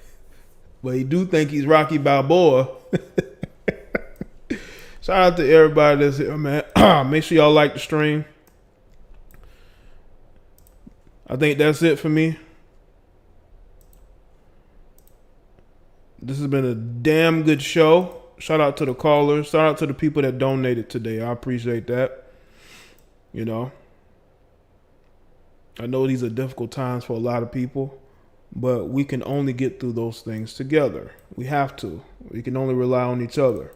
A: but he do think he's Rocky Balboa. Shout out to everybody that's here, man. Make sure y'all like the stream. I think that's it for me. This has been a damn good show. Shout out to the callers. Shout out to the people that donated today. I appreciate that. You know, I know these are difficult times for a lot of people, but we can only get through those things together. We have to. We can only rely on each other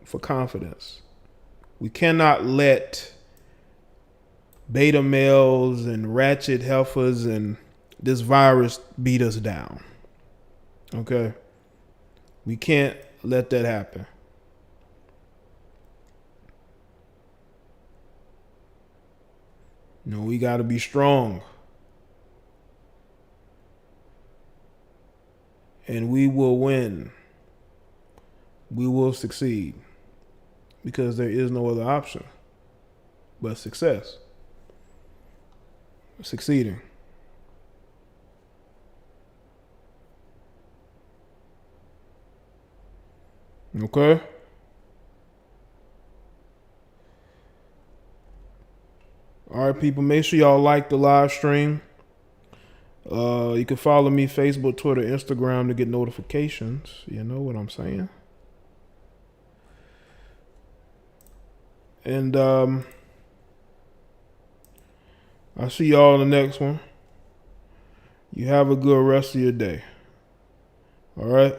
A: for confidence. We cannot let beta males and ratchet heifers and this virus beat us down. Okay? We can't let that happen. No, we got to be strong. And we will win. We will succeed. Because there is no other option but success. Succeeding. Okay? All right, people, make sure y'all like the live stream. You can follow me Facebook, Twitter, Instagram to get notifications. You know what I'm saying? And I'll see y'all in the next one. You have a good rest of your day. All right?